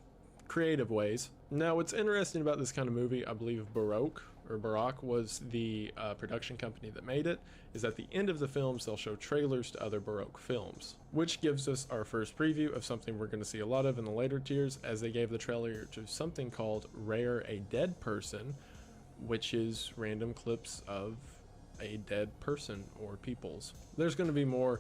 creative ways. Now, what's interesting about this kind of movie, I believe Baroque, Barak was the production company that made it, is at the end of the films they'll show trailers to other Baroque films, which gives us our first preview of something we're going to see a lot of in the later tiers, as they gave the trailer to something called Rare a Dead Person, which is random clips of a dead person or peoples. There's going to be more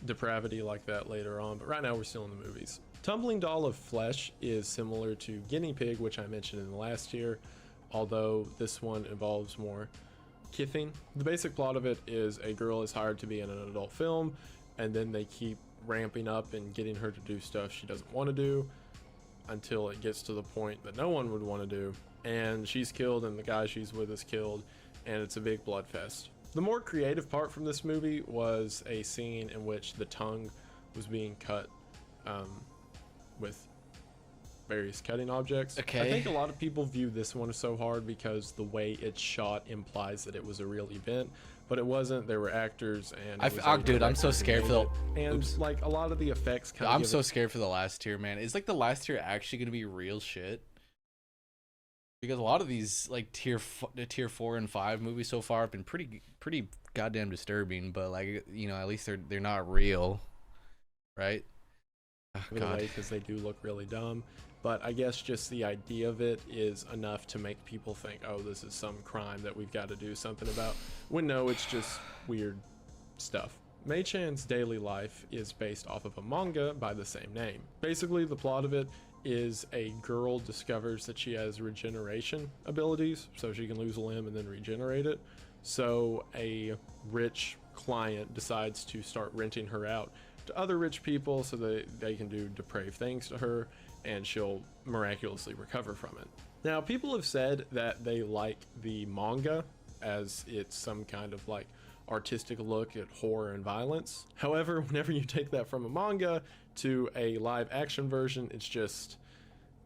depravity like that later on, but right now we're still in the movies. Tumbling Doll of Flesh is similar to Guinea Pig, which I mentioned in the last tier, although this one involves more kithing. The basic plot of it is a girl is hired to be in an adult film, and then they keep ramping up and getting her to do stuff she doesn't want to do until it gets to the point that no one would want to do, and she's killed and the guy she's with is killed, and it's a big blood fest. The more creative part from this movie was a scene in which the tongue was being cut with various cutting objects. Okay. I think a lot of people view this one so hard because the way it's shot implies that it was a real event, but it wasn't. There were actors, and dude, I'm so scared for the. And Oops. like a lot of the effects kind of. I'm so scared for the last tier, man. Is like the last tier actually gonna be real shit? Because a lot of these like tier 4 and 5 movies so far have been pretty goddamn disturbing, but like, you know, at least they're not real, right? Oh, God. Because they do look really dumb, but I guess just the idea of it is enough to make people think, oh, this is some crime that we've got to do something about, when no, it's just weird stuff. Mei-chan's daily life is based off of a manga by the same name. Basically, the plot of it is a girl discovers that she has regeneration abilities, so she can lose a limb and then regenerate it. So a rich client decides to start renting her out to other rich people so that they can do depraved things to her, and she'll miraculously recover from it. Now, people have said that they like the manga as it's some kind of like artistic look at horror and violence. However, whenever you take that from a manga to a live action version, it's just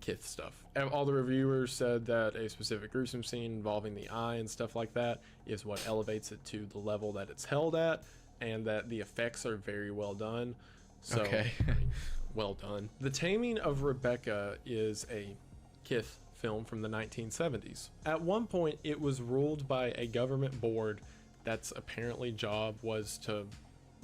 kith stuff. And all the reviewers said that a specific gruesome scene involving the eye and stuff like that is what elevates it to the level that it's held at, and that the effects are very well done. So, Okay. I mean, well done. The Taming of Rebecca is a kith film from the 1970s. At one point, it was ruled by a government board that's apparently job was to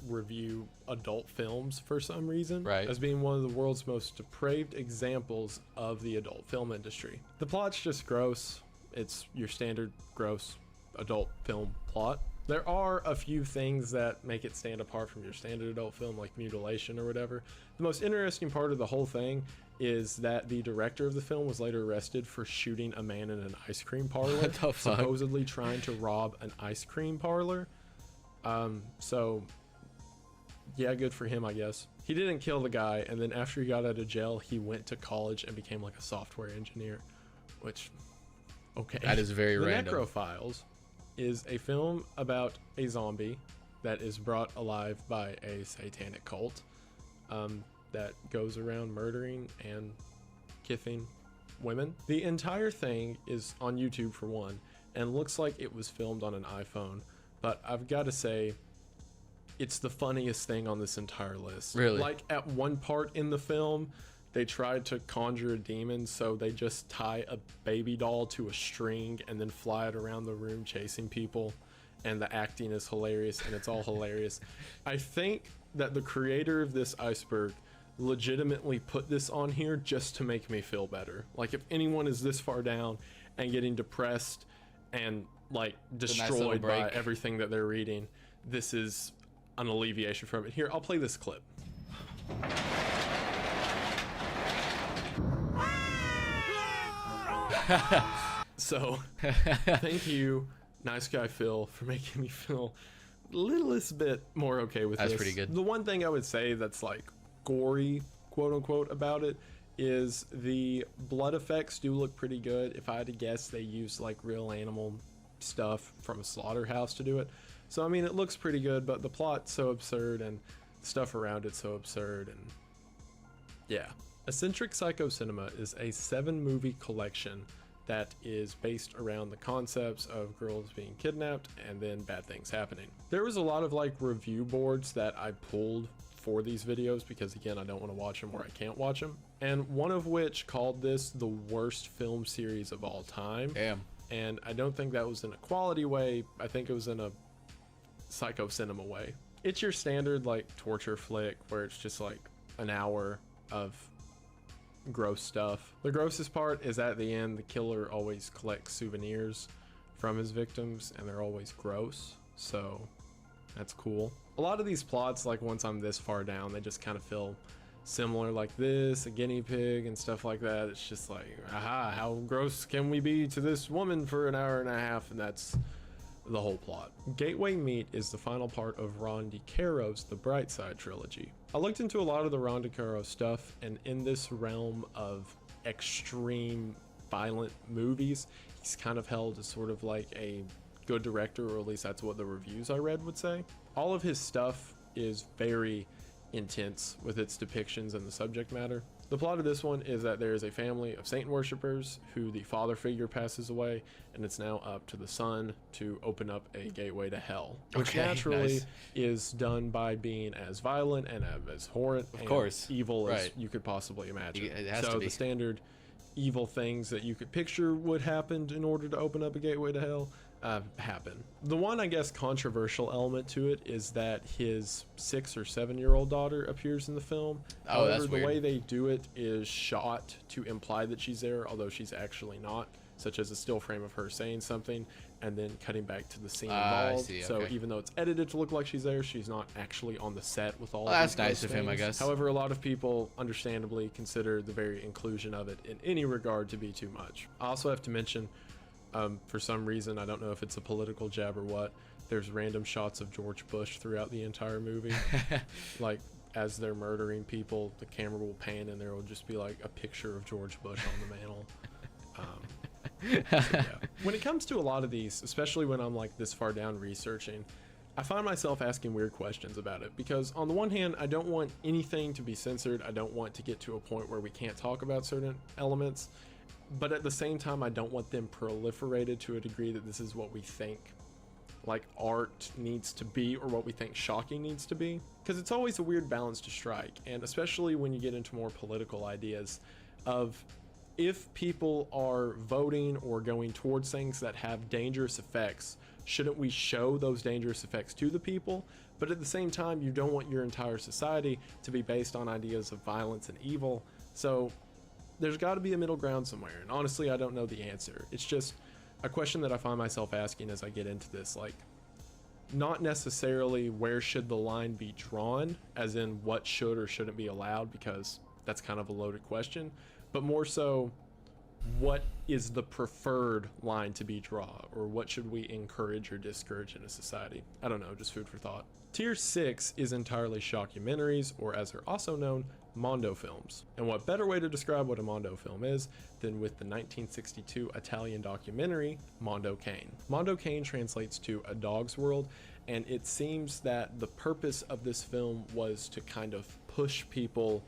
review adult films for some reason, Right. as being one of the world's most depraved examples of the adult film industry. The plot's just gross. It's your standard gross adult film plot. There are a few things that make it stand apart from your standard adult film, like mutilation or whatever. The most interesting part of the whole thing is that the director of the film was later arrested for shooting a man in an ice cream parlor, What the fuck? supposedly trying to rob an ice cream parlor. So yeah, good for him, I guess. He didn't kill the guy, and then after he got out of jail, he went to college and became like a software engineer, which, okay. That is very The random. Necrophiles is a film about a zombie that is brought alive by a satanic cult that goes around murdering and kithing women. The entire thing is on YouTube for one, and looks like it was filmed on an iPhone, but I've got to say, it's the funniest thing on this entire list. Really? Like, at one part in the film, they tried to conjure a demon, so they just tie a baby doll to a string and then fly it around the room chasing people, and the acting is hilarious, and it's all hilarious. I think that the creator of this Iceberg legitimately put this on here just to make me feel better. Like, if anyone is this far down and getting depressed and like destroyed by everything that they're reading, this is an alleviation from it. Here, I'll play this clip. So, thank you, Nice Guy Phil, for making me feel a littlest bit more okay with this. That's pretty good. The one thing I would say that's like gory, quote unquote, about it is the blood effects do look pretty good. If I had to guess, they use like real animal stuff from a slaughterhouse to do it. So, I mean, it looks pretty good, but the plot's so absurd and stuff around it so absurd, and yeah. Eccentric Psycho Cinema is a 7-movie collection that is based around the concepts of girls being kidnapped and then bad things happening. There was a lot of like review boards that I pulled for these videos because, again, I don't want to watch them where I can't watch them, and one of which called this the worst film series of all time. Damn. And I don't think that was in a quality way. I think it was in a psycho cinema way. It's your standard like torture flick where it's just like an hour of gross stuff. The grossest part is at the end, the killer always collects souvenirs from his victims and they're always gross. So that's cool. A lot of these plots, like once I'm this far down, they just kind of feel similar, like this, a guinea pig and stuff like that. It's just like, aha, how gross can we be to this woman for an hour and a half? And that's the whole plot. Gateway Meat is the final part of Ron DeCaro's The Bright Side trilogy. I looked into a lot of the Ron DeCaro stuff, and in this realm of extreme violent movies, he's kind of held as sort of like a good director, or at least that's what the reviews I read would say. All of his stuff is very intense with its depictions and the subject matter. The plot of this one is that there is a family of Satan worshippers who the father figure passes away, and it's now up to the son to open up a gateway to hell, which naturally nice. is done by being as violent and as horrid and evil as you could possibly imagine. It has so to be. The standard evil things that you could picture would happen in order to open up a gateway to hell happen. The one, I guess, controversial element to it is that his 6 or 7-year-old daughter appears in the film. Oh, However, that's the weird. way they do it is shot to imply that she's there, although she's actually not, such as a still frame of her saying something and then cutting back to the scene involved. I see, So okay. even though it's edited to look like she's there, she's not actually on the set with all Well, of that's these nice gross of him, I things. guess. However, a lot of people understandably consider the very inclusion of it in any regard to be too much. I also have to mention, for some reason, I don't know if it's a political jab or what, there's random shots of George Bush throughout the entire movie. Like, as they're murdering people, the camera will pan and there will just be like a picture of George Bush on the mantle. So, yeah. When it comes to a lot of these, especially when I'm like this far down researching, I find myself asking weird questions about it, because on the one hand, I don't want anything to be censored. I don't want to get to a point where we can't talk about certain elements, but at the same time, I don't want them proliferated to a degree that this is what we think like art needs to be, or what we think shocking needs to be, because it's always a weird balance to strike. And especially when you get into more political ideas of, if people are voting or going towards things that have dangerous effects, shouldn't we show those dangerous effects to the people? But at the same time, you don't want your entire society to be based on ideas of violence and evil. So there's got to be a middle ground somewhere. And honestly, I don't know the answer. It's just a question that I find myself asking as I get into this. Like, not necessarily where should the line be drawn, as in what should or shouldn't be allowed, because that's kind of a loaded question, but more so, what is the preferred line to be drawn, or what should we encourage or discourage in a society? I don't know, just food for thought. Tier 6 is entirely shockumentaries, or as they're also known, Mondo films. And what better way to describe what a Mondo film is than with the 1962 Italian documentary Mondo Cane. Mondo Cane translates to A Dog's World, and it seems that the purpose of this film was to kind of push people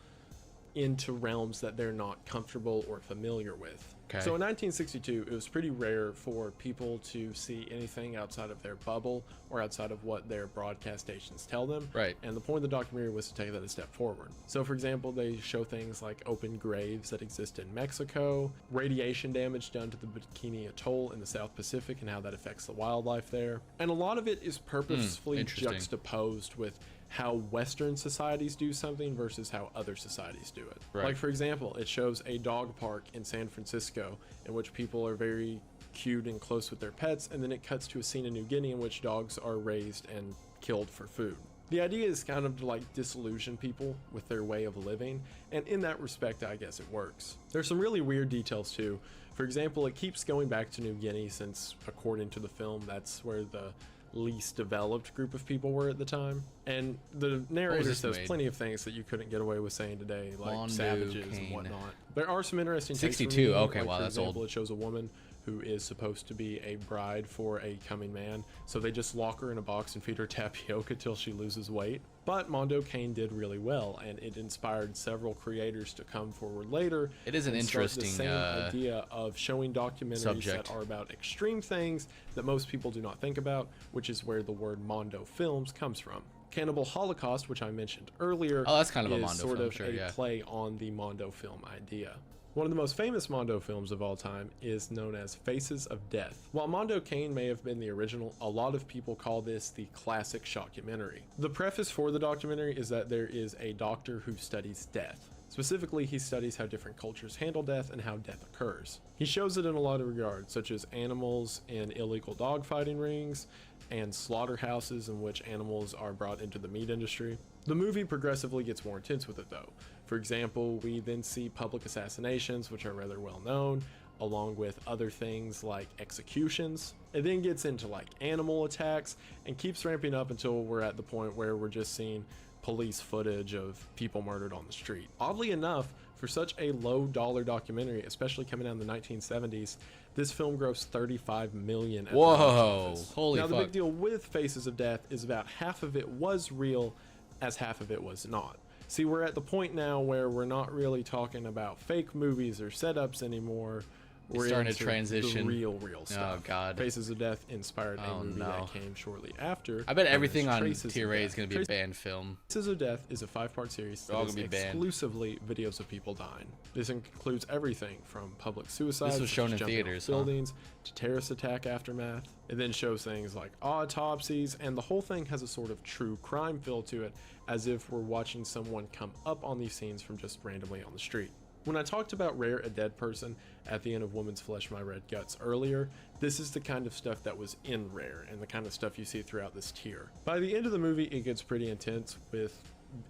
into realms that they're not comfortable or familiar with. Okay. So in 1962, it was pretty rare for people to see anything outside of their bubble or outside of what their broadcast stations tell them. Right. And the point of the documentary was to take that a step forward. So for example, they show things like open graves that exist in Mexico, radiation damage done to the Bikini Atoll in the South Pacific and how that affects the wildlife there. And a lot of it is purposefully interesting. juxtaposed with how Western societies do something versus how other societies do it. Right. Like, for example, it shows a dog park in San Francisco in which people are very cute and close with their pets, and then it cuts to a scene in New Guinea in which dogs are raised and killed for food. The idea is kind of to like disillusion people with their way of living, and in that respect, I guess it works. There's some really weird details too. For example, it keeps going back to New Guinea since, according to the film, that's where the least developed group of people were at the time. And the narrator says plenty of things that you couldn't get away with saying today, like Mondo savages Cane. and whatnot. There are some interesting takes from 62, the okay, like, wow, for that's example, old. It shows a woman who is supposed to be a bride for a coming man, so they just lock her in a box and feed her tapioca till she loses weight. But Mondo Cane did really well, and it inspired several creators to come forward later. It is an and start interesting the same idea of showing documentaries subject. that are about extreme things that most people do not think about, which is where the word Mondo films comes from. Cannibal Holocaust, which I mentioned earlier, Oh, that's kind of a is Mondo sort film, of sure, a yeah. play on the Mondo film idea. One of the most famous Mondo films of all time is known as Faces of Death. While Mondo Cane may have been the original, a lot of people call this the classic shockumentary. The preface for the documentary is that there is a doctor who studies death. Specifically, he studies how different cultures handle death and how death occurs. He shows it in a lot of regards, such as animals in illegal dogfighting rings and slaughterhouses in which animals are brought into the meat industry. The movie progressively gets more intense with it though. For example, we then see public assassinations, which are rather well known, along with other things like executions. It then gets into like animal attacks and keeps ramping up until we're at the point where we're just seeing police footage of people murdered on the street. Oddly enough, for such a low dollar documentary, especially coming out in the 1970s, this film grossed $35 million at the box office. Holy Now fuck. the big deal with Faces of Death is about half of it was real as half of it was not. See, we're at the point now where we're not really talking about fake movies or setups anymore. We're starting to into transition. the real stuff. Oh god. Faces of Death inspired a Oh, movie no. that came shortly after. I bet known as everything on Traces of Tier A is Death. going to be a banned film. Faces of Death is a 5-part series They're all that is gonna be banned. exclusively videos of people dying. This includes everything from public suicides, This was shown in jumping off theaters, huh? buildings, to terrorist attack aftermath. It then shows things like autopsies, and the whole thing has a sort of true crime feel to it, as if we're watching someone come up on these scenes from just randomly on the street. When I talked about Rare a Dead Person at the end of Woman's Flesh, My Red Guts earlier, this is the kind of stuff that was in Rare and the kind of stuff you see throughout this tier. By the end of the movie, it gets pretty intense with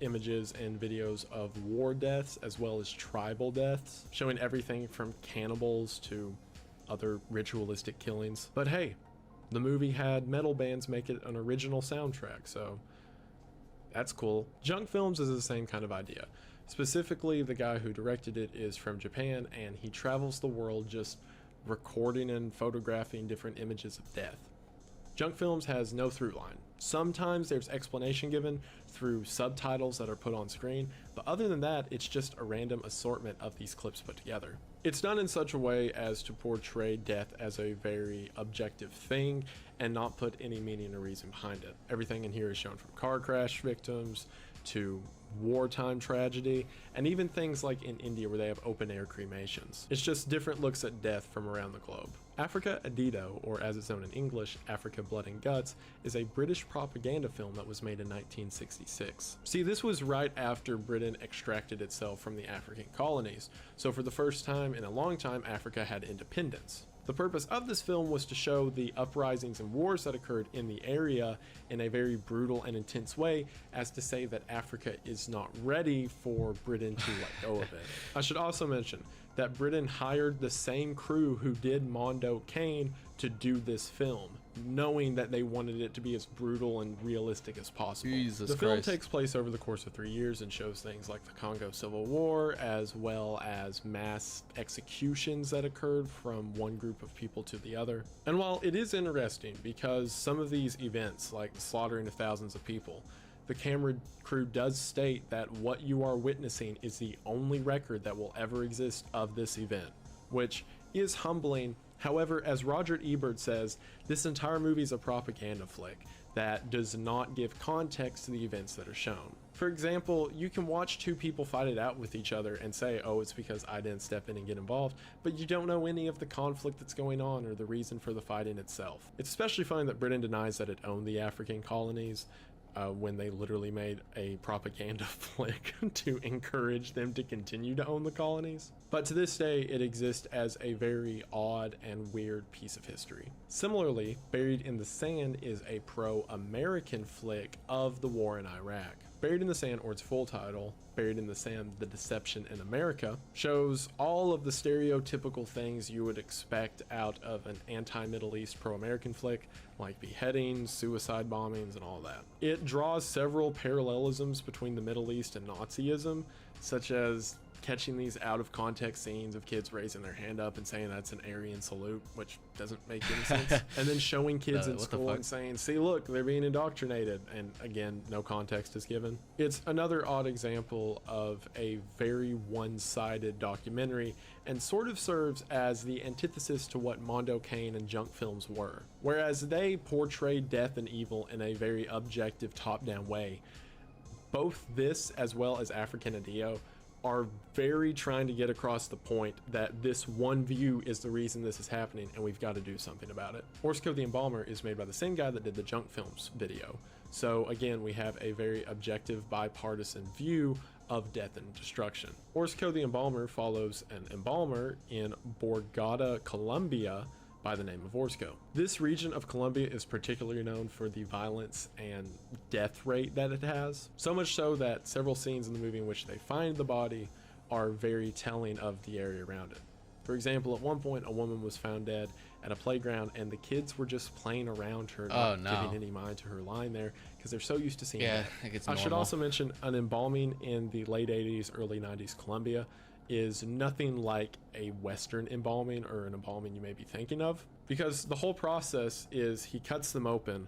images and videos of war deaths as well as tribal deaths, showing everything from cannibals to other ritualistic killings. But hey, the movie had metal bands make it an original soundtrack, so that's cool. Junk Films is the same kind of idea. Specifically, the guy who directed it is from Japan, and he travels the world just recording and photographing different images of death. Junk Films has no through line. Sometimes there's explanation given through subtitles that are put on screen, but other than that, it's just a random assortment of these clips put together. It's done in such a way as to portray death as a very objective thing and not put any meaning or reason behind it. Everything in here is shown from car crash victims to wartime tragedy, and even things like in India where they have open air cremations. It's just different looks at death from around the globe. Africa Adito, or as it's known in English, Africa Blood and Guts, is a British propaganda film that was made in 1966. See, this was right after Britain extracted itself from the African colonies, so for the first time in a long time, Africa had independence. The purpose of this film was to show the uprisings and wars that occurred in the area in a very brutal and intense way, as to say that Africa is not ready for Britain to let go of it. I should also mention that Britain hired the same crew who did Mondo Cane to do this film, knowing that they wanted it to be as brutal and realistic as possible. Jesus the film Christ. takes place over the course of 3 years and shows things like the Congo Civil War, as well as mass executions that occurred from one group of people to the other. And while it is interesting because some of these events, like the slaughtering of thousands of people, the camera crew does state that what you are witnessing is the only record that will ever exist of this event, which is humbling. However, as Roger Ebert says, this entire movie is a propaganda flick that does not give context to the events that are shown. For example, you can watch two people fight it out with each other and say, oh, it's because I didn't step in and get involved, but you don't know any of the conflict that's going on or the reason for the fighting itself. It's especially funny that Britain denies that it owned the African colonies, when they literally made a propaganda flick to encourage them to continue to own the colonies. But to this day, it exists as a very odd and weird piece of history. Similarly, Buried in the Sand is a pro-American flick of the war in Iraq. Buried in the Sand, or its full title, Buried in the Sand, The Deception in America, shows all of the stereotypical things you would expect out of an anti-Middle East pro-American flick, like beheadings, suicide bombings, and all that. It draws several parallelisms between the Middle East and Nazism, such as catching these out of context scenes of kids raising their hand up and saying that's an Aryan salute, which doesn't make any sense, and then showing kids in what the school fuck? and saying, see, look, they're being indoctrinated, and again, no context is given. It's another odd example of a very one-sided documentary, and sort of serves as the antithesis to what Mondo Cane and Junk Films were. Whereas they portrayed death and evil in a very objective top-down way, both this as well as African Adio are very trying to get across the point that this one view is the reason this is happening and we've got to do something about it. Orsko the Embalmer is made by the same guy that did the Junk Films video. So again, we have a very objective, bipartisan view of death and destruction. Orsko the Embalmer follows an embalmer in Borgata, Colombia, by the name of Orsko. This region of Colombia is particularly known for the violence and death rate that it has. So much so that several scenes in the movie in which they find the body are very telling of the area around it. For example, at one point, a woman was found dead at a playground and the kids were just playing around her, not giving any mind to her lying there because they're so used to seeing that. I think it's I normal. should also mention an embalming in the late 80s, early 90s Colombia is nothing like a Western embalming or an embalming you may be thinking of, because the whole process is he cuts them open,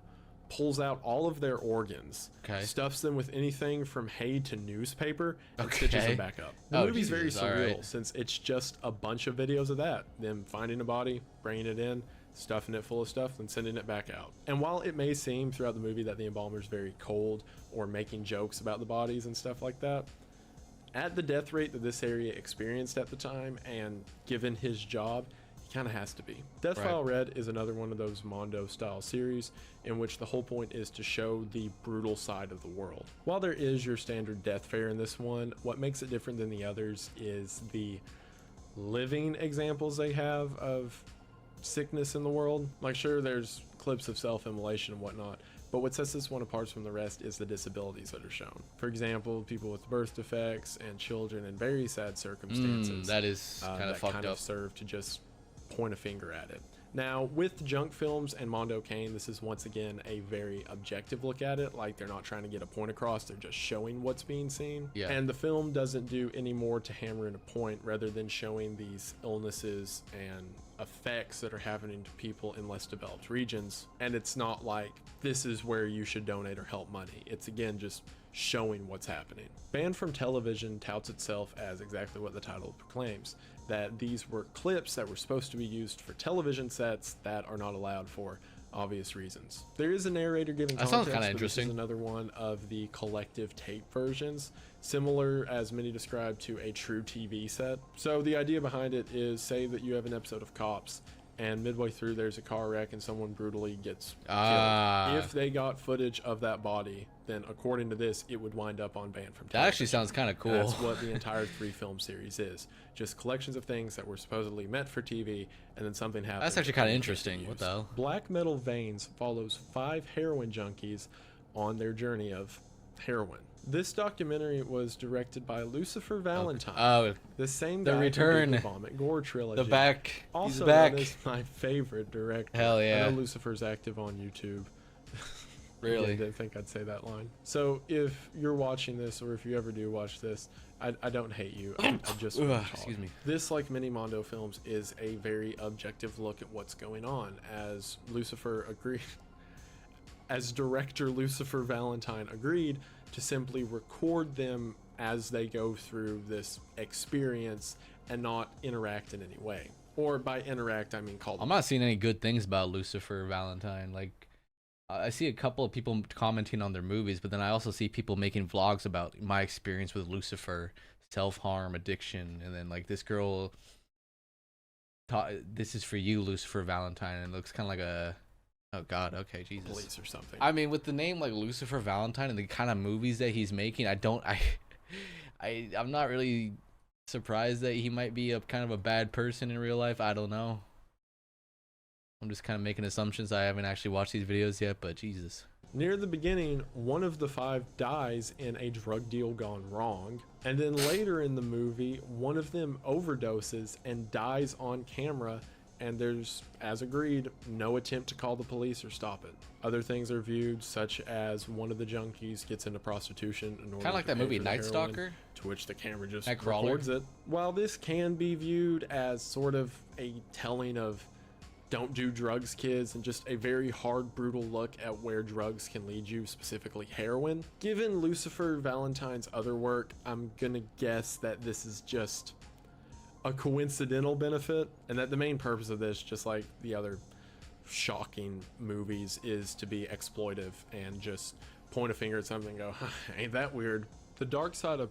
pulls out all of their organs, stuffs them with anything from hay to newspaper, and stitches them back up. The movie's very surreal since it's just a bunch of videos of that, them finding a body, bringing it in, stuffing it full of stuff, then sending it back out. And while it may seem throughout the movie that the embalmer's very cold or making jokes about the bodies and stuff like that, at the death rate that this area experienced at the time, and given his job, he kind of has to be. Death File Red is another one of those Mondo style series in which the whole point is to show the brutal side of the world. While there is your standard death fare in this one, what makes it different than the others is the living examples they have of sickness in the world. Like, sure, there's clips of self-immolation and whatnot, but what sets this one apart from the rest is the disabilities that are shown. For example, people with birth defects and children in very sad circumstances. That is kind of fucked up. Serve to just point a finger at it. Now, with Junk Films and Mondo Cane, this is once again a very objective look at it. Like, they're not trying to get a point across, they're just showing what's being seen. And the film doesn't do any more to hammer in a point rather than showing these illnesses and effects that are happening to people in less developed regions. And it's not like this is where you should donate or help money. It's again just showing what's happening. Banned from Television touts itself as exactly what the title proclaims, that these were clips that were supposed to be used for television sets that are not allowed for obvious reasons. There is a narrator giving context, sounds kind of interesting. This is another one of the collective tape versions, similar as many describe to a true TV set. So the idea behind it is, say that you have an episode of Cops and midway through there's a car wreck and someone brutally gets killed. If they got footage of that body, then according to this, it would wind up on Banned from Television. That actually sounds kind of cool. That's what the entire 3-film series is. Just collections of things that were supposedly meant for TV, and then something happened. That's actually kind of interesting. What the hell? Black Metal Veins follows 5 heroin junkies on their journey of heroin. This documentary was directed by Lucifer Valentine. The same guy the return, who did the Vomit Gore trilogy. The back. Also He's back. known as my favorite director. Hell yeah. I know Lucifer's active on YouTube. Really? I didn't think I'd say that line. So if you're watching this, or if you ever do watch this, I don't hate you. I just want to talk. Excuse me. This, like many Mondo films, is a very objective look at what's going on. As Lucifer agreed, as director Lucifer Valentine agreed to simply record them as they go through this experience and not interact in any way. Or by interact, I mean call them. I'm not seeing any good things about Lucifer Valentine. Like, I see a couple of people commenting on their movies, but then I also see people making vlogs about my experience with Lucifer, self-harm, addiction, and then like this girl, this is for you, Lucifer Valentine, and it looks kind of like a, oh god, okay, Jesus, police or something. I mean, with the name like Lucifer Valentine and the kind of movies that he's making, I'm not really surprised that he might be a kind of a bad person in real life. I don't know. I'm just kind of making assumptions. I haven't actually watched these videos yet, but Jesus. Near the beginning, one of the 5 dies in a drug deal gone wrong, and then later in the movie, one of them overdoses and dies on camera, and there's, as agreed, no attempt to call the police or stop it. Other things are viewed, such as one of the junkies gets into prostitution in order kind of like to that pay movie for the Night heroin, Stalker, to which the camera just Nightcrawler. records it. While this can be viewed as sort of a telling of don't do drugs, kids, and just a very hard, brutal look at where drugs can lead you, specifically heroin. Given Lucifer Valentine's other work, I'm gonna guess that this is just a coincidental benefit, and that the main purpose of this, just like the other shocking movies, is to be exploitive and just point a finger at something and go, ain't that weird. The dark side of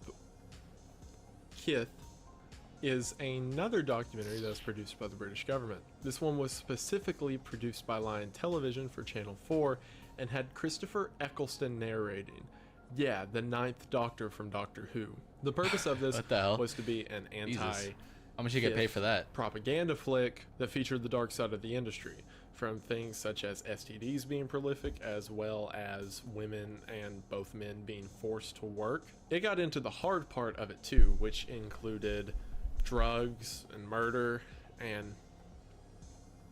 Kith is another documentary that was produced by the British government. This one was specifically produced by Lion Television for Channel 4 and had Christopher Eccleston narrating. Yeah, the Ninth Doctor from Doctor Who. The purpose of this What the hell? was to be an anti- How much you get paid for that? propaganda flick that featured the dark side of the industry, from things such as STDs being prolific, as well as women and both men being forced to work. It got into the hard part of it too, which included drugs and murder and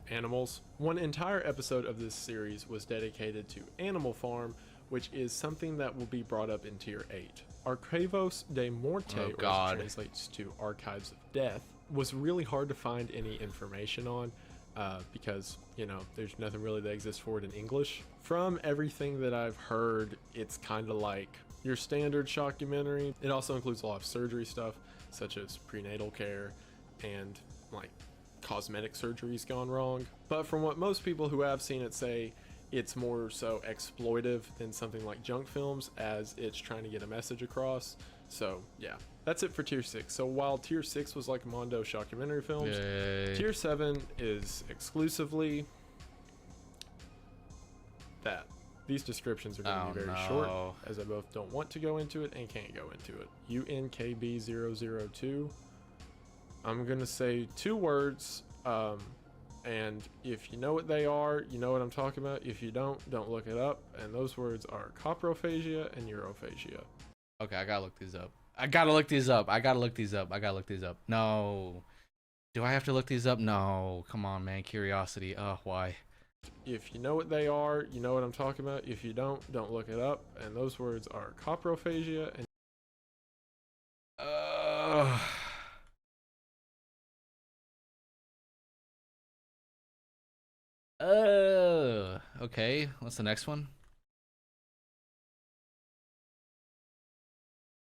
animals. One entire episode of this series was dedicated to Animal Farm, which is something that will be brought up in Tier 8. Archivos de Morte, Oh, or as God. it translates to Archives of Death, was really hard to find any information on because, you know, there's nothing really that exists for it in English. From everything that I've heard, it's kind of like your standard shockumentary. It also includes a lot of surgery stuff, such as prenatal care and like cosmetic surgeries gone wrong. But from what most people who have seen it say, it's more so exploitive than something like junk films, as it's trying to get a message across. So yeah, that's it for Tier 6. So while Tier 6 was like Mondo shockumentary films, Yay. Tier 7 is exclusively that. These descriptions are going to be very short, as I both don't want to go into it and can't go into it. UNKB002. I'm going to say 2 words, and if you know what they are, you know what I'm talking about. If you don't look it up. And those words are coprophagia and urophagia. Okay, I gotta look these up. I gotta look these up. No. Do I have to look these up? No. Come on, man. Curiosity. Why? If you know what they are, you know what I'm talking about. If you don't look it up. And those words are coprophagia and okay. What's the next one?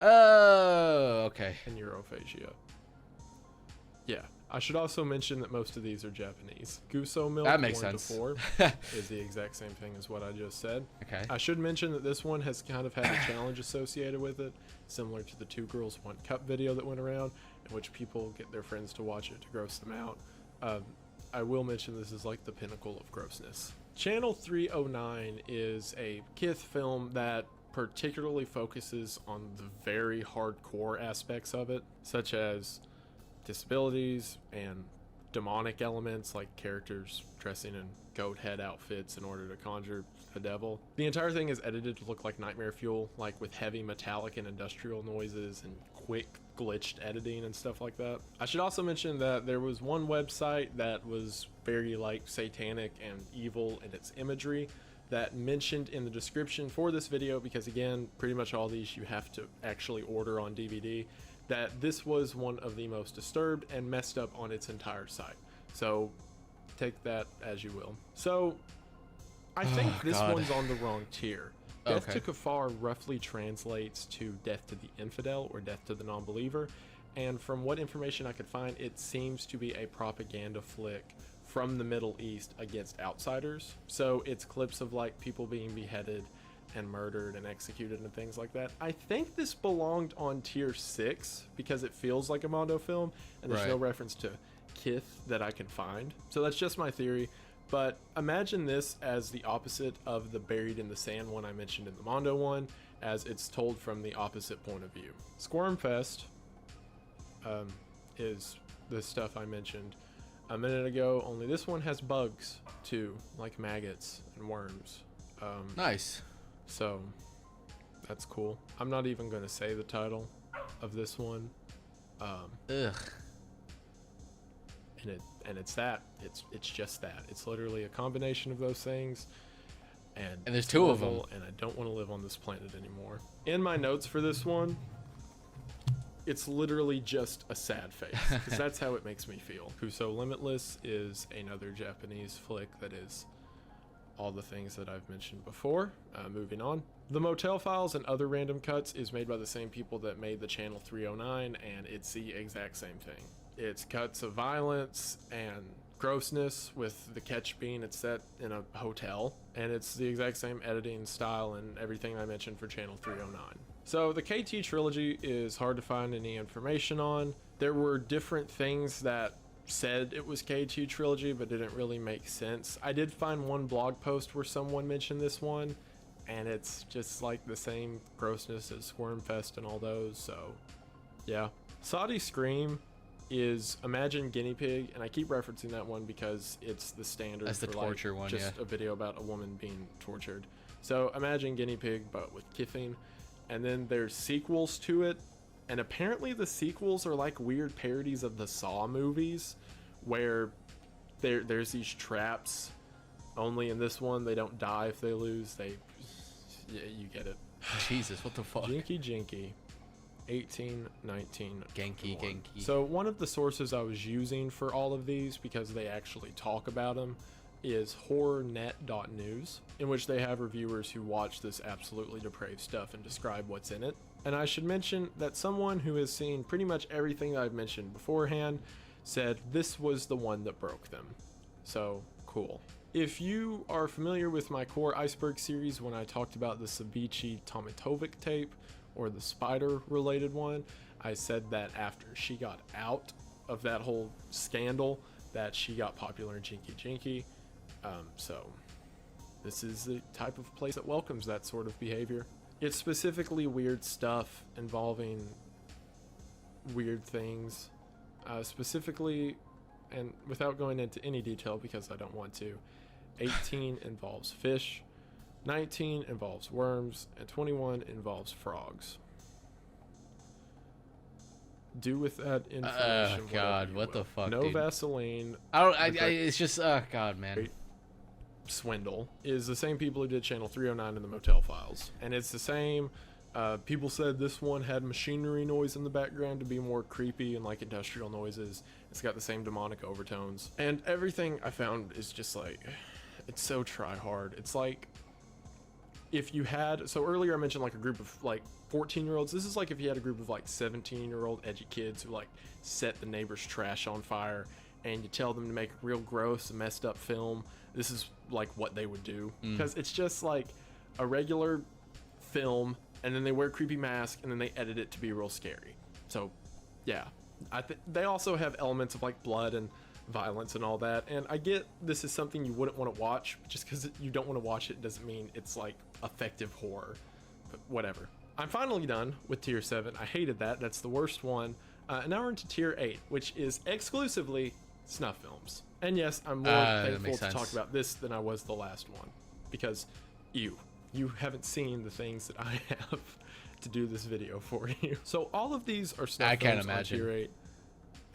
Okay. and urophagia. Yeah. I should also mention that most of these are Japanese. Guso milk That makes 1 sense. to 4 is the exact same thing as what I just said. Okay. I should mention that this one has kind of had a challenge associated with it, similar to the 2 Girls 1 Cup video that went around, in which people get their friends to watch it to gross them out. I will mention this is like the pinnacle of grossness. Channel 309 is a Kith film that particularly focuses on the very hardcore aspects of it, such as disabilities and demonic elements, like characters dressing in goat head outfits in order to conjure the devil. The entire thing is edited to look like nightmare fuel, like with heavy metallic and industrial noises and quick glitched editing and stuff like that. I should also mention that there was one website that was very like satanic and evil in its imagery that mentioned in the description for this video, because again, pretty much all these you have to actually order on DVD, that this was one of the most disturbed and messed up on its entire site. So take that as you will. So I think this one's on the wrong tier. Death to Kafar roughly translates to death to the infidel or death to the non-believer, and from what information I could find, it seems to be a propaganda flick from the Middle East against outsiders. So it's clips of like people being beheaded and murdered and executed and things like that. I think this belonged on Tier 6 because it feels like a Mondo film, and there's no reference to Kith that I can find. So that's just my theory. But imagine this as the opposite of the Buried in the Sand one I mentioned in the Mondo one, as it's told from the opposite point of view. Squirmfest is the stuff I mentioned a minute ago, only this one has bugs too, like maggots and worms. Nice. So that's cool. I'm not even going to say the title of this one. Ugh. And it's that. It's just that. It's literally a combination of those things. And there's 2 of them. And I don't want to live on this planet anymore. In my notes for this one, it's literally just a sad face, because that's how it makes me feel. Kuso Limitless is another Japanese flick that is all the things that I've mentioned before. Moving on. The Motel Files and Other Random Cuts is made by the same people that made the Channel 309, and it's the exact same thing. It's cuts of violence and grossness, with the catch being it's set in a hotel, and it's the exact same editing style and everything I mentioned for Channel 309. So the KT trilogy is hard to find any information on. There were different things that said it was KT trilogy but didn't really make sense. I did find one blog post where someone mentioned this one, and it's just like the same grossness as Squirmfest and all those, so yeah. Saudi Scream is Imagine Guinea Pig, and I keep referencing that one because it's the standard. That's the for torture like one, just yeah. a video about a woman being tortured. So Imagine Guinea Pig but with kiffing. And then there's sequels to it, and apparently the sequels are like weird parodies of the Saw movies, where there's these traps. Only in this one they don't die if they lose. Yeah, you get it. Jesus, what the fuck? Jinky Jinky, 1819. Genki. So one of the sources I was using for all of these, because they actually talk about them, is horrornet.news, in which they have reviewers who watch this absolutely depraved stuff and describe what's in it. And I should mention that someone who has seen pretty much everything that I've mentioned beforehand said this was the one that broke them. So cool. If you are familiar with my core Iceberg series, when I talked about the Sabici Tomatovic tape, or the spider related one, I said that after she got out of that whole scandal, that she got popular in Jinky Jinky. So this is the type of place that welcomes that sort of behavior. It's specifically weird stuff involving weird things. Specifically, and without going into any detail because I don't want to, 18 involves fish, 19 involves worms, and 21 involves frogs. Do with that information. God, what the fuck, No dude. Vaseline. It's just, God, man. Swindle is the same people who did Channel 309 in the Motel Files, and it's the same. People said this one had machinery noise in the background to be more creepy and like industrial noises. It's got the same demonic overtones, and everything I found is just like, it's so try hard. It's like if you had, so earlier I mentioned like a group of like 14-year-olds. This is like if you had a group of like 17-year-old edgy kids who like set the neighbor's trash on fire, and you tell them to make a real gross and messed up film. This is like what they would do, because it's just like a regular film, and then they wear creepy masks, and then they edit it to be real scary. So yeah, they also have elements of like blood and violence and all that, and I get this is something you wouldn't want to watch. Just because you don't want to watch it doesn't mean it's like effective horror, but whatever. I'm finally done with tier 7. I hated that. That's the worst one. And now we're into tier 8, which is exclusively snuff films. And yes, I'm more thankful to talk about this than I was the last one, because you haven't seen the things that I have to do this video for you. So all of these are snuff films on tier 8,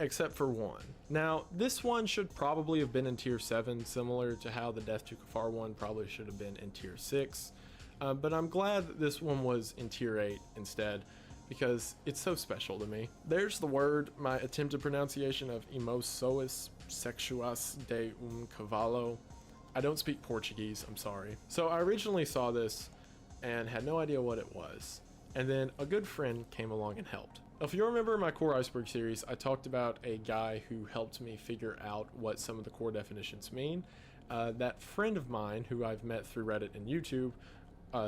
except for one. Now, this one should probably have been in tier 7, similar to how the Death to Kafar one probably should have been in tier 6. But I'm glad that this one was in tier 8 instead, because it's so special to me. There's the word, my attempted pronunciation of Emoções Sexuais de Cavalo. I don't speak Portuguese, I'm sorry. So I originally saw this and had no idea what it was. And then a good friend came along and helped. If you remember my core Iceberg series, I talked about a guy who helped me figure out what some of the core definitions mean. That friend of mine, who I've met through Reddit and YouTube,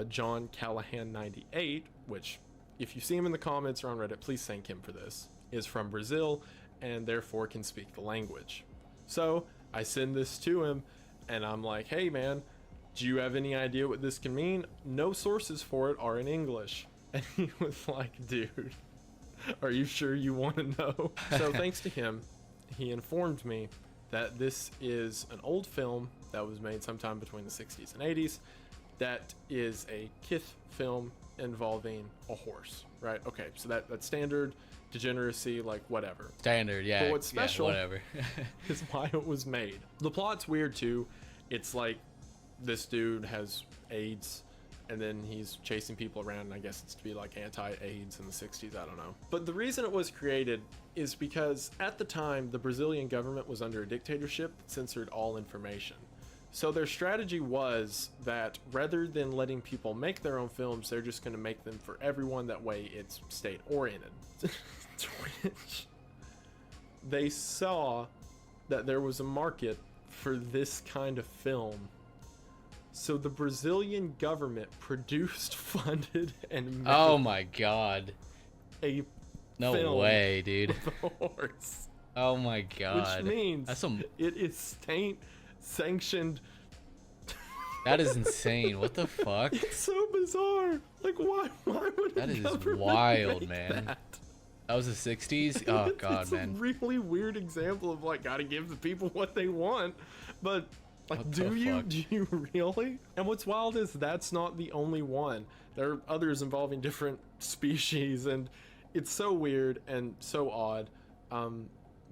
John Callahan98, which if you see him in the comments or on Reddit, please thank him for this, is from Brazil and therefore can speak the language. So I send this to him and I'm like, hey man, do you have any idea what this can mean? No sources for it are in English. And he was like, dude, are you sure you want to know? So thanks to him, he informed me that this is an old film that was made sometime between the 60s and 80s. That is a Kith film involving a horse, right? Okay, so that's standard degeneracy, like whatever. Standard, yeah. But what's special whatever. is why it was made. The plot's weird too. It's like this dude has AIDS and then he's chasing people around, and I guess it's to be like anti-AIDS in the 60s, I don't know. But the reason it was created is because at the time the Brazilian government was under a dictatorship that censored all information. So their strategy was that rather than letting people make their own films, they're just going to make them for everyone. That way it's state oriented. Which they saw that there was a market for this kind of film So the Brazilian government produced, funded, and made Oh my god. a No film way, dude. with a horse. Oh my god. Which means that's some it is state sanctioned. that is insane. What the fuck? It's so bizarre. Like, why would That a is government wild, make man. that? That was the 60s? Oh god, It's man. a really weird example of like, gotta give the people what they want, but like, What the do you fuck? do you really? And what's wild is that's not the only one. There are others involving different species, and it's so weird and so odd.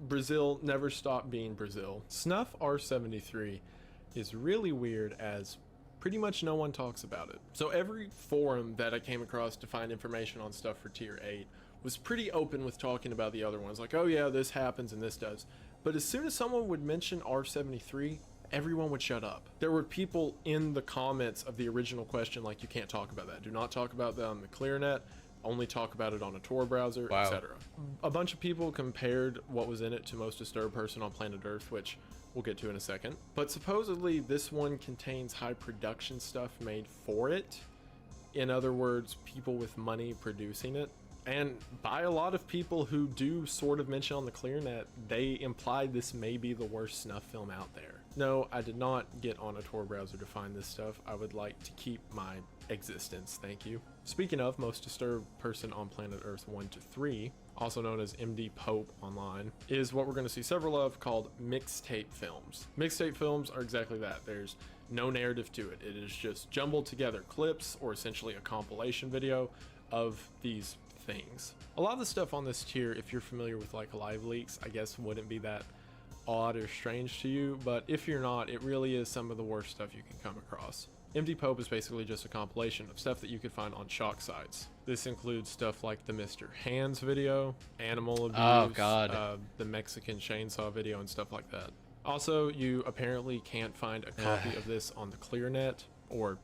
Brazil never stopped being Brazil. Snuff R73 is really weird, as pretty much no one talks about it. So every forum that I came across to find information on stuff for tier 8 was pretty open with talking about the other ones, like, oh yeah, this happens and this does. But as soon as someone would mention R73, everyone would shut up. There were people in the comments of the original question like, you can't talk about that. Do not talk about that on the ClearNet. Only talk about it on a Tor browser, Wow. etc. A bunch of people compared what was in it to Most Disturbed Person on Planet Earth, which we'll get to in a second. But supposedly this one contains high production stuff made for it. In other words, people with money producing it. And by a lot of people who do sort of mention on the ClearNet, they implied this may be the worst snuff film out there. No, I did not get on a Tor browser to find this stuff. I would like to keep my existence, thank you. Speaking of Most Disturbed Person on Planet Earth 1 to 3, also known as MD Pope online, is what we're going to see several of, called mixtape films. Mixtape films are exactly that. There's no narrative to it. It is just jumbled together clips, or essentially a compilation video of these things. A lot of the stuff on this tier, if you're familiar with like live leaks, I guess wouldn't be that odd or strange to you, but if you're not, it really is some of the worst stuff you can come across. MD Pope is basically just a compilation of stuff that you could find on shock sites. This includes stuff like the Mr. Hands video, animal abuse, Oh, God. the Mexican chainsaw video, and stuff like that. Also, you apparently can't find a copy of this on the ClearNet or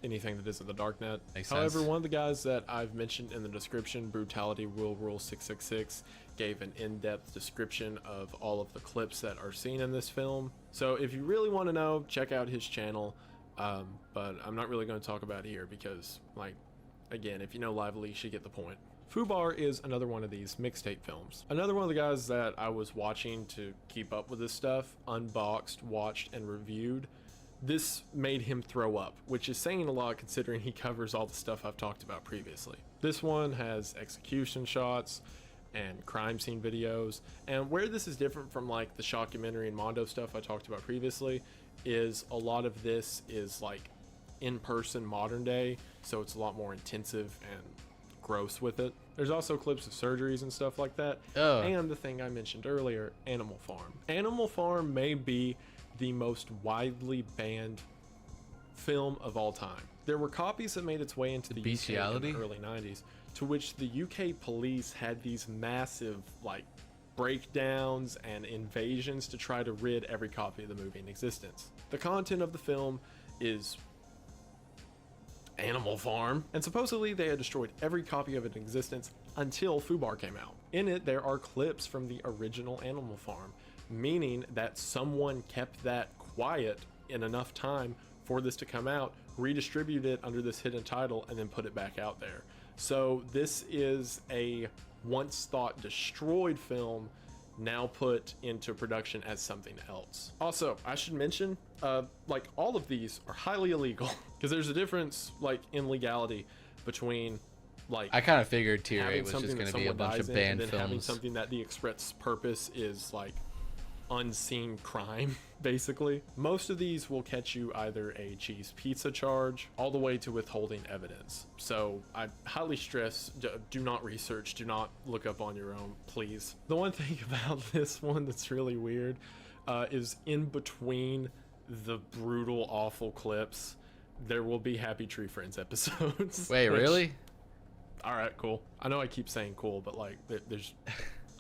anything that isn't the darknet. Makes However, sense. one of the guys that I've mentioned in the description, Brutality Rule 666, gave an in-depth description of all of the clips that are seen in this film. So if you really want to know, check out his channel. But I'm not really going to talk about it here because, like, again, if you know live leaks, you get the point. Fubar is another one of these mixtape films. Another one of the guys that I was watching to keep up with this stuff, unboxed, watched, and reviewed. This made him throw up, which is saying a lot considering he covers all the stuff I've talked about previously. This one has execution shots and crime scene videos, and where this is different from like the Shockumentary and Mondo stuff I talked about previously is a lot of this is like in-person modern day, so it's a lot more intensive and gross with it. There's also clips of surgeries and stuff like that. Oh. And the thing I mentioned earlier, Animal Farm. Animal Farm may be the most widely banned film of all time. There were copies that made its way into the UK in bestiality? the early 90s, to which the UK police had these massive like breakdowns and invasions to try to rid every copy of the movie in existence. The content of the film is Animal Farm, and supposedly they had destroyed every copy of it in existence until Fubar came out. In it, there are clips from the original Animal Farm, meaning that someone kept that quiet in enough time for this to come out, redistribute it under this hidden title, and then put it back out there. So this is a once thought destroyed film now put into production as something else. Also, I should mention, like, all of these are highly illegal because there's a difference, like, in legality between, like, I kind of figured tier having 8 was something just that going to be a someone bunch of dies in and banned then having films. something that the express purpose is like unseen crime, basically. Most of these will catch you either a cheese pizza charge all the way to withholding evidence. So I highly stress, do not research, do not look up on your own, please. The one thing about this one that's really weird is in between the brutal, awful clips, there will be Happy Tree Friends episodes. Wait, which- really? All right, cool. I know I keep saying cool, but like there's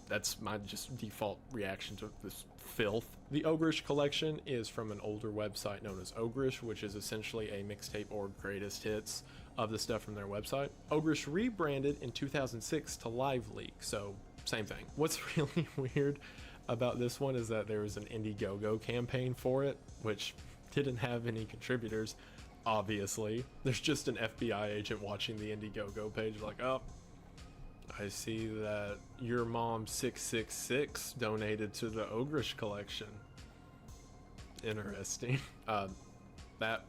that's my just default reaction to this filth. The Ogrish collection is from an older website known as Ogrish, which is essentially a mixtape or greatest hits of the stuff from their website. Ogrish rebranded in 2006 to Live Leak, so same thing. What's really weird about this one is that there was an Indiegogo campaign for it, which didn't have any contributors. obviously. There's just an FBI agent watching the Indiegogo page like, oh, I see that your mom 666 donated to the Ogrish collection. Interesting. That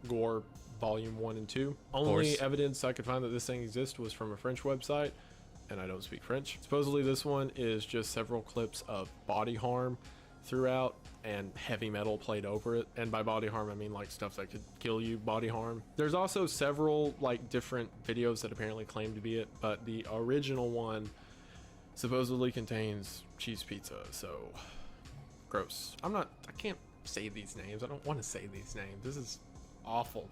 Gore Volume 1 and 2. Only evidence I could find that this thing exists was from a French website, and I don't speak French. Supposedly this one is just several clips of body harm throughout and heavy metal played over it. And by body harm, I mean like stuff that could kill you, body harm. There's also several like different videos that apparently claim to be it, but the original one supposedly contains cheese pizza, so gross. I can't say these names. I don't want to say these names. This is awful.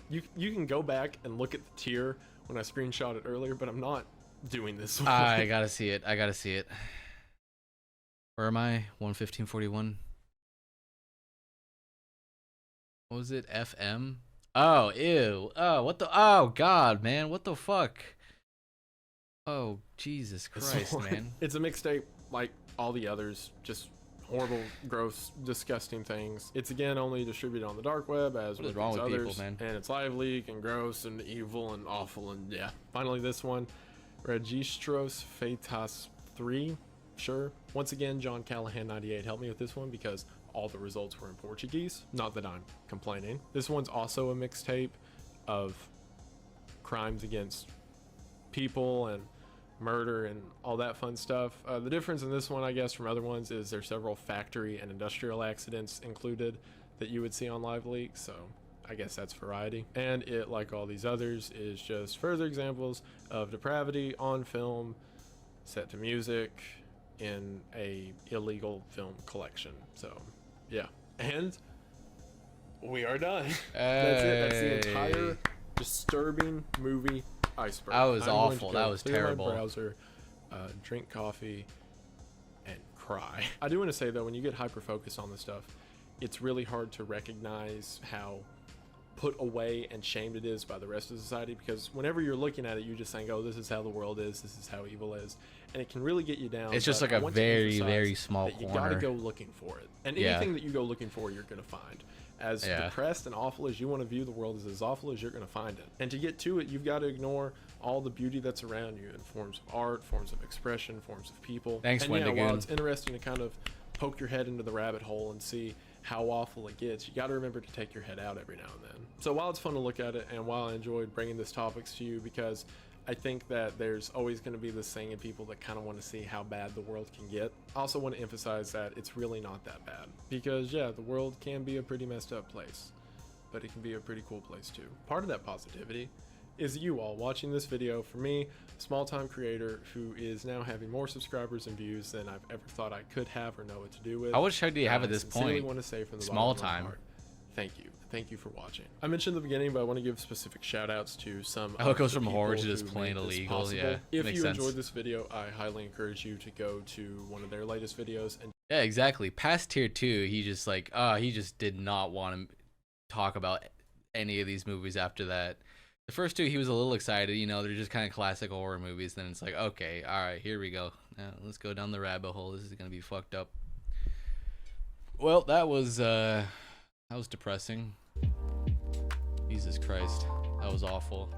You can go back and look at the tier when I screenshot it earlier, but I'm not doing this one. I gotta see it. I gotta see it. Where am I? 11541. What was it? FM? Oh, ew. Oh, what the? Oh, God, man. What the fuck? Oh, Jesus Christ, man. It's a mixtape like all the others. Just horrible, gross, disgusting things. It's again only distributed on the dark web as What is with wrong these with others, people, man? and it's live leak and gross and evil and awful and yeah. Finally, this one, Registros Feitas 3. Sure. Once again, John Callahan 98 helped me with this one because all the results were in Portuguese. Not that I'm complaining. This one's also a mixtape of crimes against people and murder and all that fun stuff. The difference in this one, I guess, from other ones is there's several factory and industrial accidents included that you would see on live leak, so I guess that's variety. And it, like all these others, is just further examples of depravity on film set to music in a illegal film collection. So yeah, and we are done. That's it. That's the entire disturbing movie Iceberg. That was I'm going to awful. go That was clear my terrible. browser, drink coffee, and cry. I do want to say though, when you get hyper focused on this stuff, it's really hard to recognize how put away and shamed it is by the rest of society, because whenever you're looking at it, you're just saying, oh, this is how the world is, this is how evil is, and it can really get you down. It's just But like I a want to very, emphasize very small that you gotta corner. go looking for it, and Yeah. anything that you go looking for, you're gonna find. As depressed and awful as you want to view the world, is as awful as you're going to find it. And to get to it, you've got to ignore all the beauty that's around you in forms of art, forms of expression, forms of people. Thanks, and yeah, while Wedigoon. it's interesting to kind of poke your head into the rabbit hole and see how awful it gets, you got to remember to take your head out every now and then. So while it's fun to look at it, and while I enjoyed bringing this topics to you, because I think that there's always going to be this thing in people that kind of want to see how bad the world can get. I also want to emphasize that it's really not that bad, because yeah, the world can be a pretty messed up place, but it can be a pretty cool place too. Part of that positivity is you all watching this video. For me, a small-time creator who is now having more subscribers and views than I've ever thought I could have or know what to do with. How much do you have at I this sincerely point? want to say from the Small bottom of my time. heart, thank you. Thank you for watching. I mentioned in the beginning, but I want to give specific shout outs to some Oh, it of goes the from horror people to just who plain made this illegal, possible. yeah, If makes you sense. enjoyed this video, I highly encourage you to go to one of their latest videos and Yeah, exactly. Past tier 2, he just like, he just did not want to talk about any of these movies after that. The first 2, he was a little excited, you know, they're just kind of classic horror movies. Then it's like, okay, all right, here we go. Now, let's go down the rabbit hole. This is going to be fucked up. Well, that was depressing. Jesus Christ. That was awful.